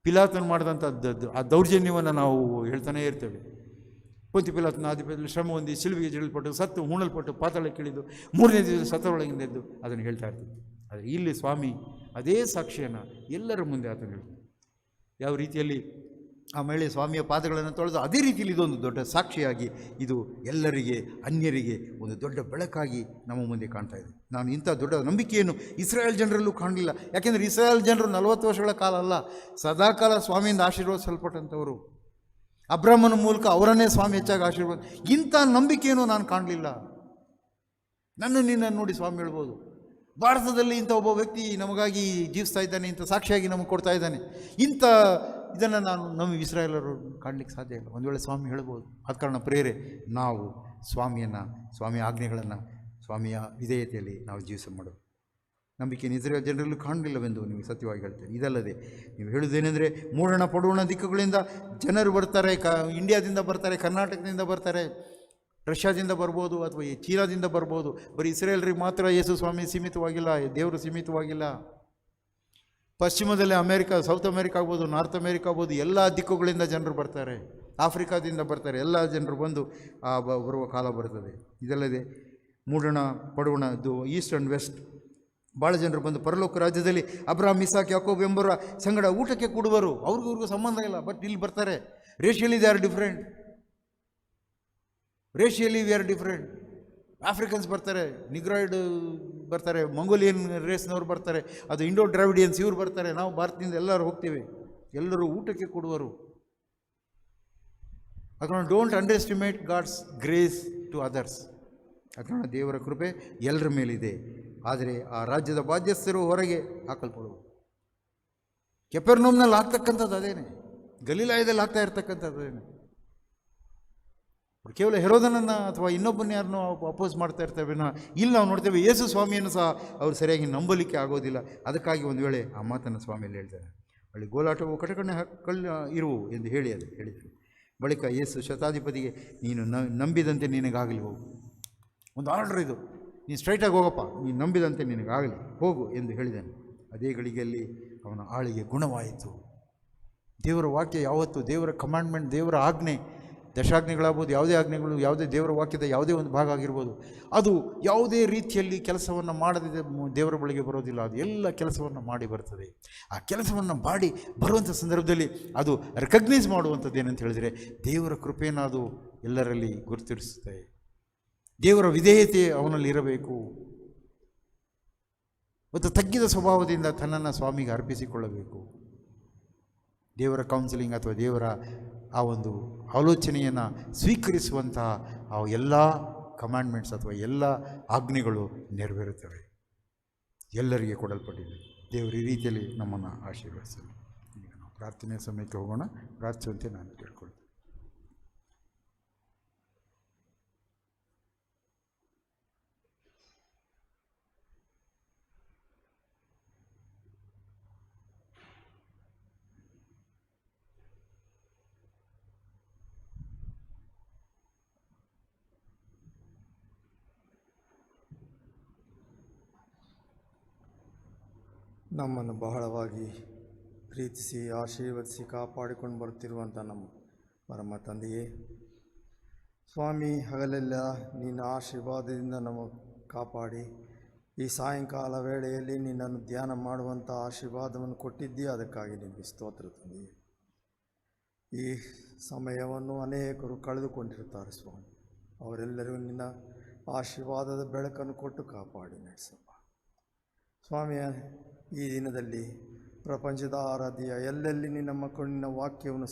ಪಿಲಾತನ ಮಾಡಿದಂಥದ್ದು ಆ ದೌರ್ಜನ್ಯವನ್ನು ನಾವು ಹೇಳ್ತಾನೇ ಇರ್ತೇವೆ. ಪೊಂತಿ ಪಿಲಾತನ ಆದಿಪದಲ್ಲಿ ಶ್ರಮ ಹೊಂದಿ ಶಿಲುಬೆಗೆ ಜಡಿಲ್ಪಟ್ಟು ಸತ್ತು ಹೂಣಲ್ಪಟ್ಟು ಪಾತಾಳಕ್ಕೆ ಇಳಿದು 3ನೇ ದಿವಸ ಸತ್ತರೊಳಗಿಂದೆದ್ದು ಅದನ್ನು ಹೇಳ್ತಾ ಇರ್ತೀವಿ. ಆದರೆ ಇಲ್ಲಿ ಸ್ವಾಮಿ ಅದೇ ಸಾಕ್ಷಿಯನ್ನು ಎಲ್ಲರ ಮುಂದೆ ಆತನು ಹೇಳ್ತಾನೆ. ಯಾವ ರೀತಿಯಲ್ಲಿ ಆ ಮಹಿಳೆ ಸ್ವಾಮಿಯ ಪಾದಗಳನ್ನು ತೊಳೆದು, ಅದೇ ರೀತಿಯಲ್ಲಿ ಇದೊಂದು ದೊಡ್ಡ ಸಾಕ್ಷಿಯಾಗಿ ಇದು ಎಲ್ಲರಿಗೆ, ಅನ್ಯರಿಗೆ ಒಂದು ದೊಡ್ಡ ಬೆಳಕಾಗಿ ನಮ್ಮ ಮುಂದೆ ಕಾಣ್ತಾ ಇದೆ. ನಾನು ಇಂಥ ದೊಡ್ಡ ನಂಬಿಕೆಯನ್ನು ಇಸ್ರಾಯೇಲ್ ಜನರಲ್ಲೂ ಕಾಣಲಿಲ್ಲ. ಯಾಕೆಂದರೆ ಇಸ್ರಾಯೇಲ್ ಜನರು 40 ವರ್ಷಗಳ ಕಾಲ ಅಲ್ಲ, ಸದಾಕಾಲ ಸ್ವಾಮಿಯಿಂದ ಆಶೀರ್ವದಿಸಲ್ಪಟ್ಟಂಥವರು. ಅಬ್ರಾಹ್ಮನ ಮೂಲಕ ಅವರನ್ನೇ ಸ್ವಾಮಿ ಹೆಚ್ಚಾಗಿ ಆಶೀರ್ವಾದ. ಇಂಥ ನಂಬಿಕೆಯನ್ನು ನಾನು ಕಾಣಲಿಲ್ಲ. ನಿನ್ನನ್ನು ನೋಡಿ ಸ್ವಾಮಿ ಹೇಳ್ಬೋದು, ಭಾರತದಲ್ಲಿ ಇಂಥ ಒಬ್ಬ ವ್ಯಕ್ತಿ ನಮಗಾಗಿ ಜೀವಿಸ್ತಾ ಇದ್ದಾನೆ, ಇಂಥ ಸಾಕ್ಷಿಯಾಗಿ ನಮಗೆ ಕೊಡ್ತಾ ಇದ್ದಾನೆ, ಇಂಥ ಇದನ್ನು ನಮ್ಮ ಇಸ್ರಾಯೇಲರು ಕಾಣಲಿಕ್ಕೆ ಸಾಧ್ಯ ಇಲ್ಲ. ಒಂದು ವೇಳೆ ಸ್ವಾಮಿ ಹೇಳ್ಬೋದು. ಆದ ಕಾರಣ ಪ್ರೇರೆ ನಾವು ಸ್ವಾಮಿಯ ಆಜ್ಞೆಗಳನ್ನು, ಸ್ವಾಮಿಯ ವಿಧೇಯತೆಯಲ್ಲಿ ನಾವು ಜೀವಿಸ ಮಾಡೋದು. ನಂಬಿಕೆಯನ್ನು ಇಸ್ರಾಯೇಲ್ ಜನರಲ್ಲೂ ಕಾಣಲಿಲ್ಲವೆಂದು ನಿಮಗೆ ಸತ್ಯವಾಗಿ ಹೇಳ್ತೇನೆ. ಇದಲ್ಲದೆ ನೀವು ಹೇಳುವುದೇನೆಂದರೆ, ಮೂಡಣ ಪಡುವಣ ದಿಕ್ಕುಗಳಿಂದ ಜನರು ಬರ್ತಾರೆ, ಇಂಡಿಯಾದಿಂದ ಬರ್ತಾರೆ, ಕರ್ನಾಟಕದಿಂದ ಬರ್ತಾರೆ, ರಷ್ಯಾದಿಂದ ಬರ್ಬೋದು ಅಥವಾ ಈ ಚೀನಾದಿಂದ ಬರ್ಬೋದು. ಬರೀ ಇಸ್ರೇಲ್ರಿಗೆ ಮಾತ್ರ ಯೇಸು ಸ್ವಾಮಿ ಸೀಮಿತವಾಗಿಲ್ಲ, ದೇವರು ಸೀಮಿತವಾಗಿಲ್ಲ. ಪಶ್ಚಿಮದಲ್ಲಿ ಅಮೇರಿಕಾ, ಸೌತ್ ಅಮೇರಿಕಾ ಆಗ್ಬೋದು, ನಾರ್ತ್ ಅಮೇರಿಕಾ ಆಗ್ಬೋದು, ಎಲ್ಲ ದಿಕ್ಕುಗಳಿಂದ ಜನರು ಬರ್ತಾರೆ. ಆಫ್ರಿಕಾದಿಂದ ಬರ್ತಾರೆ. ಎಲ್ಲ ಜನರು ಬಂದು ಬರುವ ಕಾಲ ಬರ್ತದೆ. ಇದಲ್ಲದೆ ಮೂಡಣ ಪಡುವಣ ಈಸ್ಟ್ ಆ್ಯಂಡ್ ವೆಸ್ಟ್ ಭಾಳ ಜನರು ಬಂದು ಪರಲೋಕ ರಾಜ್ಯದಲ್ಲಿ ಅಬ್ರಹಾಂ, ಇಸಾಕ್, ಯಾಕೋಬ್ ಎಂಬರ ಸಂಗಡ ಊಟಕ್ಕೆ ಕೂಡುವರು. ಅವ್ರಿಗೂ ಸಂಬಂಧ ಇಲ್ಲ, ಬಟ್ ಇಲ್ಲಿ ಬರ್ತಾರೆ. Racially they are different. Racially we are different. Africans ಬರ್ತಾರೆ, ನಿಗ್ರಾಯ್ಡ್ ಬರ್ತಾರೆ, ಮಂಗೋಲಿಯನ್ ರೇಸ್ನವ್ರು ಬರ್ತಾರೆ, ಅದು ಇಂಡೋ ಡ್ರಾವಿಡಿಯನ್ಸ್ ಇವ್ರು ಬರ್ತಾರೆ. ನಾವು ಭಾರತದಿಂದ ಎಲ್ಲರೂ ಹೋಗ್ತೀವಿ. ಎಲ್ಲರೂ ಊಟಕ್ಕೆ ಕೊಡುವರು. ಯಾಕಂದ್ರೆ don't underestimate God's grace to others. ಯಾಕಂದ್ರೆ ದೇವರ ಕೃಪೆ ಎಲ್ಲರ ಮೇಲಿದೆ. ಆದರೆ ಆ ರಾಜ್ಯದ ಬಾಧ್ಯಸ್ಥರು ಹೊರಗೆ ಹಾಕಲ್ಪಡುವರು. ಕೆಪೆರ್ನೌಮ್ನಲ್ಲಿ ಆಗ್ತಕ್ಕಂಥದ್ದು ಅದೇನೆ, ಗಲಿಲಾಯದಲ್ಲಿ ಆಗ್ತಾ ಇರ್ತಕ್ಕಂಥದ್ದು ಅದೇನೆ. ಕೇವಲ ಹೆರೋದನನ್ನು ಅಥವಾ ಇನ್ನೊಬ್ಬನ ಯಾರನ್ನೋ ಅಪೋಸ್ ಮಾಡ್ತಾ ಇರ್ತೇವೆ. ಇಲ್ಲಿ ನಾವು ನೋಡ್ತೇವೆ ಯೇಸು ಸ್ವಾಮಿಯನ್ನು ಸಹ ಅವರು ಸರಿಯಾಗಿ ನಂಬಲಿಕ್ಕೆ ಆಗೋದಿಲ್ಲ. ಅದಕ್ಕಾಗಿ ಒಂದು ವೇಳೆ ಆ ಮಾತನ್ನು ಸ್ವಾಮಿಯಲ್ಲಿ ಹೇಳ್ತಾರೆ, ಅಲ್ಲಿ ಗೋಲಾಟವು ಕಟಕಣೆ ಇರುವು ಎಂದು ಹೇಳಿದರು. ಬಳಿಕ ಯೇಸು ಶತಾಧಿಪತಿಗೆ, ನೀನು ನಂಬಿದಂತೆ ನಿನಗಾಗಲಿ, ಹೋಗು. ಒಂದು ಆರ್ಡರ್ ಇದು, ನೀನು ಸ್ಟ್ರೈಟಾಗಿ ಹೋಗಪ್ಪ, ನೀನು ನಂಬಿದಂತೆ ನಿನಗಾಗಲಿ, ಹೋಗು ಎಂದು ಹೇಳಿದನು. ಅದೇ ಗಳಿಗೆಯಲ್ಲಿ ಅವನ ಆಳಿಗೆ ಗುಣವಾಯಿತು. ದೇವರ ವಾಕ್ಯ ಯಾವತ್ತು, ದೇವರ ಕಮಾಂಡ್ಮೆಂಟ್, ದೇವರ ಆಜ್ಞೆ, ದಶಾಜ್ಞೆಗಳಾಗ್ಬೋದು, ಯಾವುದೇ ಆಜ್ಞೆಗಳು, ಯಾವುದೇ ದೇವರ ವಾಕ್ಯದ ಯಾವುದೇ ಒಂದು ಭಾಗ ಆಗಿರ್ಬೋದು, ಅದು ಯಾವುದೇ ರೀತಿಯಲ್ಲಿ ಕೆಲಸವನ್ನು ಮಾಡದೆ ದೇವರ ಬಳಿಗೆ ಬರೋದಿಲ್ಲ. ಅದು ಎಲ್ಲ ಕೆಲಸವನ್ನು ಮಾಡಿ ಬರ್ತದೆ. ಆ ಕೆಲಸವನ್ನು ಮಾಡಿ ಬರುವಂಥ ಸಂದರ್ಭದಲ್ಲಿ ಅದು ರೆಕಗ್ನೈಸ್ ಮಾಡುವಂಥದ್ದು ಏನಂತ ಹೇಳಿದರೆ, ದೇವರ ಕೃಪೆಯನ್ನು ಅದು ಎಲ್ಲರಲ್ಲಿ ಗುರುತಿಸುತ್ತೆ. ದೇವರ ವಿಧೇಯತೆ ಅವನಲ್ಲಿ ಇರಬೇಕು. ಮತ್ತು ತಗ್ಗಿದ ಸ್ವಭಾವದಿಂದ ತನ್ನನ್ನು ಸ್ವಾಮಿಗೆ ಅರ್ಪಿಸಿಕೊಳ್ಳಬೇಕು. ದೇವರ ಕೌನ್ಸಿಲಿಂಗ್ ಅಥವಾ ದೇವರ ಆ ಒಂದು ಆಲೋಚನೆಯನ್ನು ಸ್ವೀಕರಿಸುವಂತಹ ಆ ಎಲ್ಲ ಕಮಾಂಡ್ಮೆಂಟ್ಸ್ ಅಥವಾ ಎಲ್ಲ ಆಜ್ಞೆಗಳು ನೆರವೇರುತ್ತವೆ. ಎಲ್ಲರಿಗೆ ಕೊಡಲ್ಪಟ್ಟಿದೆ. ದೇವರು ಈ ರೀತಿಯಲ್ಲಿ ನಮ್ಮನ್ನು ಆಶೀರ್ವದಿಸಲಿ. ಈಗ ನಾವು ಪ್ರಾರ್ಥನೆಯ ಸಮಯಕ್ಕೆ ಹೋಗೋಣ. ಪ್ರಾರ್ಥಿಸುವಂತೆ ನಾನು ಕೇಳ್ಕೊಳ್ತೀನಿ. ನಮ್ಮನ್ನು ಬಹಳವಾಗಿ ಪ್ರೀತಿಸಿ ಆಶೀರ್ವದಿಸಿ ಕಾಪಾಡಿಕೊಂಡು ಬರುತ್ತಿರುವಂಥ ನಮ್ಮ ಪರಮ ತಂದೆಯೇ, ಸ್ವಾಮಿ, ಹಗಲೆಲ್ಲ ನಿನ್ನ ಆಶೀರ್ವಾದದಿಂದ ನಮ್ಮ ಕಾಪಾಡಿ ಈ ಸಾಯಂಕಾಲ ವೇಳೆಯಲ್ಲಿ ನಿನ್ನನ್ನು ಧ್ಯಾನ ಮಾಡುವಂಥ ಆಶೀರ್ವಾದವನ್ನು ಕೊಟ್ಟಿದ್ದೀಯ. ಅದಕ್ಕಾಗಿ ನಿನಗೆ ಸ್ತೋತ್ರ ತಂದೆಯೇ. ಈ ಸಮಯವನ್ನು ಅನೇಕರು ಕಳೆದುಕೊಂಡಿರುತ್ತಾರೆ ಸ್ವಾಮಿ. ಅವರೆಲ್ಲರಿಗೂ ನಿನ್ನ ಆಶೀರ್ವಾದದ ಬೆಳಕನ್ನು ಕೊಟ್ಟು ಕಾಪಾಡಿ ನಡೆಸಪ್ಪ ಸ್ವಾಮಿಯ. ಈ ದಿನದಲ್ಲಿ ಪ್ರಪಂಚದ ಆರಾಧ್ಯ ಎಲ್ಲೆಲ್ಲಿ ನಿನ್ನ ಮಕ್ಕಳು ನಿನ್ನ ವಾಕ್ಯವನ್ನು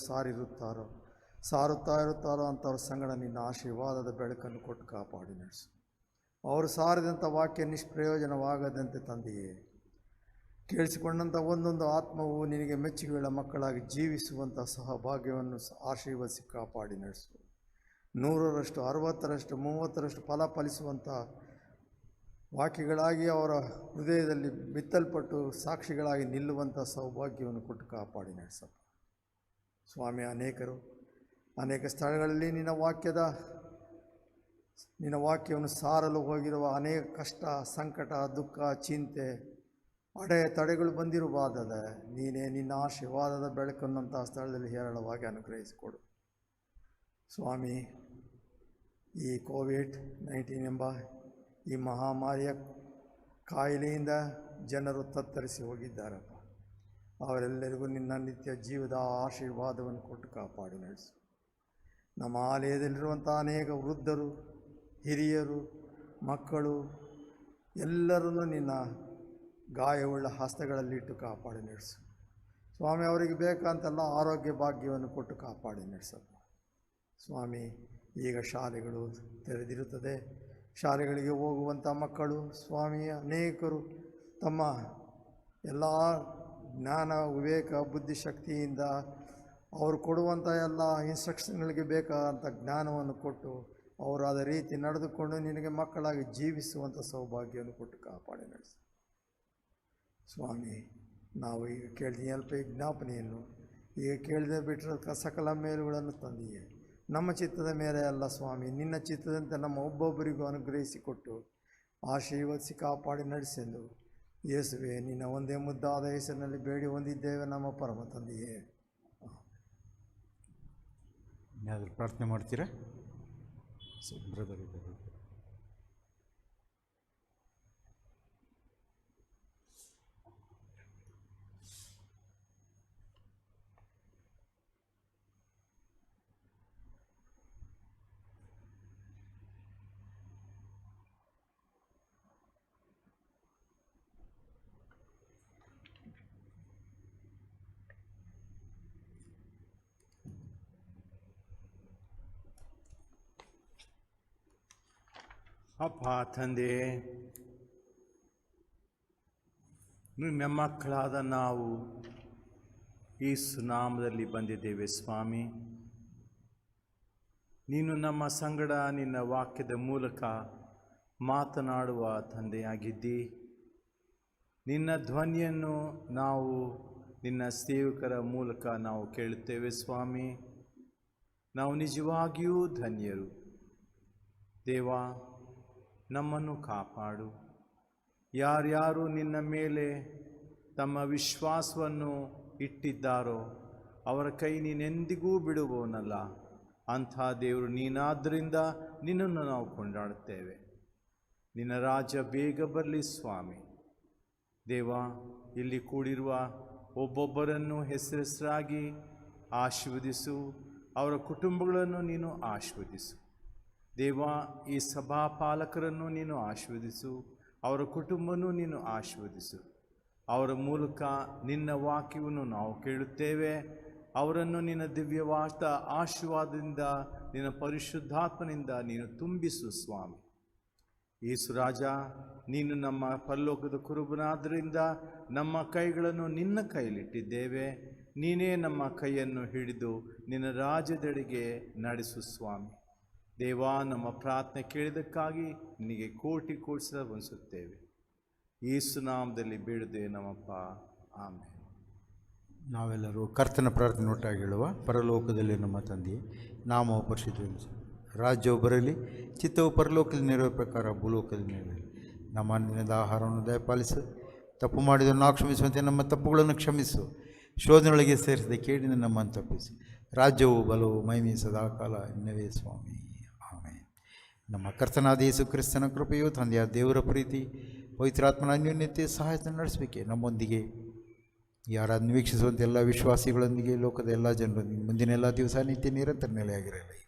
ಸಾರುತ್ತಾ ಇರುತ್ತಾರೋ ಅಂಥವ್ರ ಸಂಗಡ ನಿನ್ನ ಆಶೀರ್ವಾದದ ಬೆಳಕನ್ನು ಕೊಟ್ಟು ಕಾಪಾಡಿ ನಡೆಸು. ಅವರು ಸಾರಿದಂಥ ವಾಕ್ಯ ನಿಷ್ಪ್ರಯೋಜನವಾಗದಂತೆ ತಂದೆಯೇ, ಕೇಳಿಸಿಕೊಂಡಂಥ ಒಂದೊಂದು ಆತ್ಮವು ನಿನಗೆ ಮೆಚ್ಚುಗೆಗಳ ಮಕ್ಕಳಾಗಿ ಜೀವಿಸುವಂಥ ಸಹಭಾಗ್ಯವನ್ನು ಆಶೀರ್ವದಿಸಿ ಕಾಪಾಡಿ ನಡೆಸು. 100ರಷ್ಟು 60ರಷ್ಟು 30ರಷ್ಟು ಫಲ ಫಲಿಸುವಂಥ ವಾಕ್ಯಗಳಾಗಿ ಅವರ ಹೃದಯದಲ್ಲಿ ಬಿತ್ತಲ್ಪಟ್ಟು ಸಾಕ್ಷಿಗಳಾಗಿ ನಿಲ್ಲುವಂಥ ಸೌಭಾಗ್ಯವನ್ನು ಕೊಟ್ಟು ಕಾಪಾಡಿ ನಡೆಸಪ್ಪ ಸ್ವಾಮಿ. ಅನೇಕ ಸ್ಥಳಗಳಲ್ಲಿ ನಿನ್ನ ವಾಕ್ಯವನ್ನು ಸಾರಲು ಹೋಗಿರುವ ಅನೇಕ ಕಷ್ಟ, ಸಂಕಟ, ದುಃಖ, ಚಿಂತೆ, ತಡೆಗಳು ಬಂದಿರಬಾರದ ನೀನೇ ನಿನ್ನ ಆಶೀರ್ವಾದದ ಬೆಳಕನ್ನಂತಹ ಸ್ಥಳದಲ್ಲಿ ಹೇರಳವಾಗಿ ಅನುಗ್ರಹಿಸಿಕೊಡು ಸ್ವಾಮಿ. ಈ ಕೋವಿಡ್-19 ಎಂಬ ಈ ಮಹಾಮಾರಿಯ ಕಾಯಿಲೆಯಿಂದ ಜನರು ತತ್ತರಿಸಿ ಹೋಗಿದ್ದಾರಪ್ಪ. ಅವರೆಲ್ಲರಿಗೂ ನಿನ್ನ ನಿತ್ಯ ಜೀವದ ಆಶೀರ್ವಾದವನ್ನು ಕೊಟ್ಟು ಕಾಪಾಡಿ ನಡೆಸು. ನಮ್ಮ ಆಲಯದಲ್ಲಿರುವಂಥ ಅನೇಕ ವೃದ್ಧರು, ಹಿರಿಯರು, ಮಕ್ಕಳು ಎಲ್ಲರನ್ನೂ ನಿನ್ನ ಗಾಯವುಳ್ಳ ಹಸ್ತಗಳಲ್ಲಿಟ್ಟು ಕಾಪಾಡಿ ನಡೆಸು ಸ್ವಾಮಿ. ಅವರಿಗೆ ಬೇಕಂತೆಲ್ಲ ಆರೋಗ್ಯ ಭಾಗ್ಯವನ್ನು ಕೊಟ್ಟು ಕಾಪಾಡಿ ನಡೆಸಪ್ಪ ಸ್ವಾಮಿ. ಈಗ ಶಾಲೆಗಳು ತೆರೆದಿರುತ್ತದೆ. ಶಾಲೆಗಳಿಗೆ ಹೋಗುವಂಥ ಮಕ್ಕಳು ಸ್ವಾಮಿ, ಅನೇಕರು ತಮ್ಮ ಎಲ್ಲ ಜ್ಞಾನ, ವಿವೇಕ, ಬುದ್ಧಿಶಕ್ತಿಯಿಂದ ಅವರು ಕೊಡುವಂಥ ಎಲ್ಲ ಇನ್ಸ್ಟ್ರಕ್ಷನ್ಗಳಿಗೆ ಬೇಕಾದಂಥ ಜ್ಞಾನವನ್ನು ಕೊಟ್ಟು ಅವರು ಅದೇ ರೀತಿ ನಡೆದುಕೊಂಡು ನಿನಗೆ ಮಕ್ಕಳಾಗಿ ಜೀವಿಸುವಂಥ ಸೌಭಾಗ್ಯವನ್ನು ಕೊಟ್ಟು ಕಾಪಾಡಿ ನಡೆಸು ಸ್ವಾಮಿ. ನಾವು ಈಗ ಕೇಳಿದ ಅಲ್ಪ ವಿಜ್ಞಾಪನೆಯನ್ನು ಈಗ ಕೇಳಿದೆ ಬಿಟ್ಟಿರೋ ಸಕಲ ಮೇಲುಗಳನ್ನು ತಂದೆಯೇ, ನಮ್ಮ ಚಿತ್ತದ ಮೇಲೆ ಅಲ್ಲ ಸ್ವಾಮಿ, ನಿನ್ನ ಚಿತ್ತದಂತೆ ನಮ್ಮ ಒಬ್ಬೊಬ್ಬರಿಗೂ ಅನುಗ್ರಹಿಸಿಕೊಟ್ಟು ಆಶೀರ್ವದಿಸಿ ಕಾಪಾಡಿ ನಡೆಸೆಂದು ಯೇಸುವೆ ನಿನ್ನ ಒಂದೇ ಮುದ್ದಾದ ಹೆಸರಿನಲ್ಲಿ ಬೇಡಿ ಹೊಂದಿದ್ದೇವೆ ನಮ್ಮ ಪರಮ ತಂದೆಯೇ. ಏನಾದರೂ ಪ್ರಾರ್ಥನೆ ಮಾಡ್ತೀರಾ ಬ್ರದರ್? ಅಪ್ಪ ತಂದೆ, ನಿನ್ನ ಮಕ್ಕಳಾದ ನಾವು ಈ ಸುನಾಮದಲ್ಲಿ ಬಂದಿದ್ದೇವೆ ಸ್ವಾಮಿ. ನೀನು ನಮ್ಮ ಸಂಗಡ ನಿನ್ನ ವಾಕ್ಯದ ಮೂಲಕ ಮಾತನಾಡುವ ತಂದೆಯಾಗಿದ್ದಿ. ನಿನ್ನ ಧ್ವನಿಯನ್ನು ನಾವು ನಿನ್ನ ಸೇವಕರ ಮೂಲಕ ನಾವು ಕೇಳುತ್ತೇವೆ ಸ್ವಾಮಿ. ನಾವು ನಿಜವಾಗಿಯೂ ಧನ್ಯರು. ದೇವ, ನಮ್ಮನ್ನು ಕಾಪಾಡು. ಯಾರ್ಯಾರು ನಿನ್ನ ಮೇಲೆ ತಮ್ಮ ವಿಶ್ವಾಸವನ್ನು ಇಟ್ಟಿದ್ದಾರೋ ಅವರ ಕೈ ನೀನೆಂದಿಗೂ ಬಿಡುವವನಲ್ಲ. ಅಂಥ ದೇವರು ನೀನಾದ್ದರಿಂದ ನಿನ್ನನ್ನು ನಾವು ಕೊಂಡಾಡುತ್ತೇವೆ. ನಿನ್ನ ರಾಜ್ಯ ಬೇಗ ಬರಲಿ ಸ್ವಾಮಿ. ದೇವ, ಇಲ್ಲಿ ಕೂಡಿರುವ ಒಬ್ಬೊಬ್ಬರನ್ನು ಹೆಸರಾಗಿ ಆಶೀರ್ವದಿಸು. ಅವರ ಕುಟುಂಬಗಳನ್ನು ನೀನು ಆಶೀರ್ವದಿಸು. ದೇವ, ಈ ಸಭಾಪಾಲಕರನ್ನು ನೀನು ಆಶೀರ್ವದಿಸು. ಅವರ ಕುಟುಂಬವನ್ನು ನೀನು ಆಶೀರ್ವದಿಸು. ಅವರ ಮೂಲಕ ನಿನ್ನ ವಾಕ್ಯವನ್ನು ನಾವು ಕೇಳುತ್ತೇವೆ. ಅವರನ್ನು ನಿನ್ನ ದಿವ್ಯವಾದ ಆಶೀರ್ವಾದದಿಂದ, ನಿನ್ನ ಪರಿಶುದ್ಧಾತ್ಮನಿಂದ ನೀನು ತುಂಬಿಸು ಸ್ವಾಮಿ. ಯೇಸುರಾಜ, ನೀನು ನಮ್ಮ ಪರಲೋಕದ ಕುರುಬನಾದ್ದರಿಂದ ನಮ್ಮ ಕೈಗಳನ್ನು ನಿನ್ನ ಕೈಲಿಟ್ಟಿದ್ದೇವೆ. ನೀನೇ ನಮ್ಮ ಕೈಯನ್ನು ಹಿಡಿದು ನಿನ್ನ ರಾಜ್ಯದೆಡೆಗೆ ನಡೆಸು ಸ್ವಾಮಿ. ದೇವ, ನಮ್ಮ ಪ್ರಾರ್ಥನೆ ಕೇಳಿದ್ದಕ್ಕಾಗಿ ನಿನಗೆ ಕೋಟಿ ವಂದಿಸುತ್ತೇವೆ. ಯೇಸು ನಾಮದಲ್ಲಿ ಬೇಡುತ್ತೇವೆ ನಮ್ಮಪ್ಪ, ಆಮೇಲೆ. ನಾವೆಲ್ಲರೂ ಕರ್ತನ ಪ್ರಾರ್ಥನೆ ಒಟ್ಟಾಗಿ ಹೇಳುವ. ಪರಲೋಕದಲ್ಲಿ ನಮ್ಮ ತಂದೆ, ನಾಮವು ಪರಿಶುದ್ಧವೆನಿಸು, ರಾಜ್ಯವು ಬರಲಿ, ಚಿತ್ತವು ಪರಲೋಕದಲ್ಲಿ ನೆರವೇರುವ ಪ್ರಕಾರ ಭೂಲೋಕದಲ್ಲಿ ನೆರವೇರಲಿ. ನಮ್ಮ ದಿನದ ಆಹಾರವನ್ನು ದಯಪಾಲಿಸು. ತಪ್ಪು ಮಾಡಿದನ್ನು ನಾವು ಕ್ಷಮಿಸುವಂತೆ ನಮ್ಮ ತಪ್ಪುಗಳನ್ನು ಕ್ಷಮಿಸು. ಶೋಧನೆಯೊಳಗೆ ಸೇರಿಸಿದ ಕೇಡಿನ ನಮ್ಮನ್ನು ತಪ್ಪಿಸು. ರಾಜ್ಯವು ಬಲವು ಮಹಿಮೆ ಸದಾಕಾಲ ನಿನ್ನವೇ ಸ್ವಾಮಿ, ಆಮೇಲೆ. ನಮ್ಮ ಕರ್ತನಾದ ಯೇಸು ಕ್ರಿಸ್ತನ ಕೃಪೆಯು, ತಂದೆಯ ದೇವರ ಪ್ರೀತಿ, ಪವಿತ್ರಾತ್ಮನ ಅನ್ಯೋನ್ಯತೆ ಸಹಾಯತೆ ನಡೆಸಬೇಕೆ ನಮ್ಮೊಂದಿಗೆ ಯಾರಾದ್ರೂ ವೀಕ್ಷಿಸುವಂಥ ಎಲ್ಲ ವಿಶ್ವಾಸಿಗಳೊಂದಿಗೆ, ಲೋಕದ ಎಲ್ಲ ಜನರೊಂದಿಗೆ ಮುಂದಿನ ಎಲ್ಲ ದಿವಸ ನಿತ್ಯ ನಿರಂತರ ನೆಲೆಯಾಗಿರಲಿ.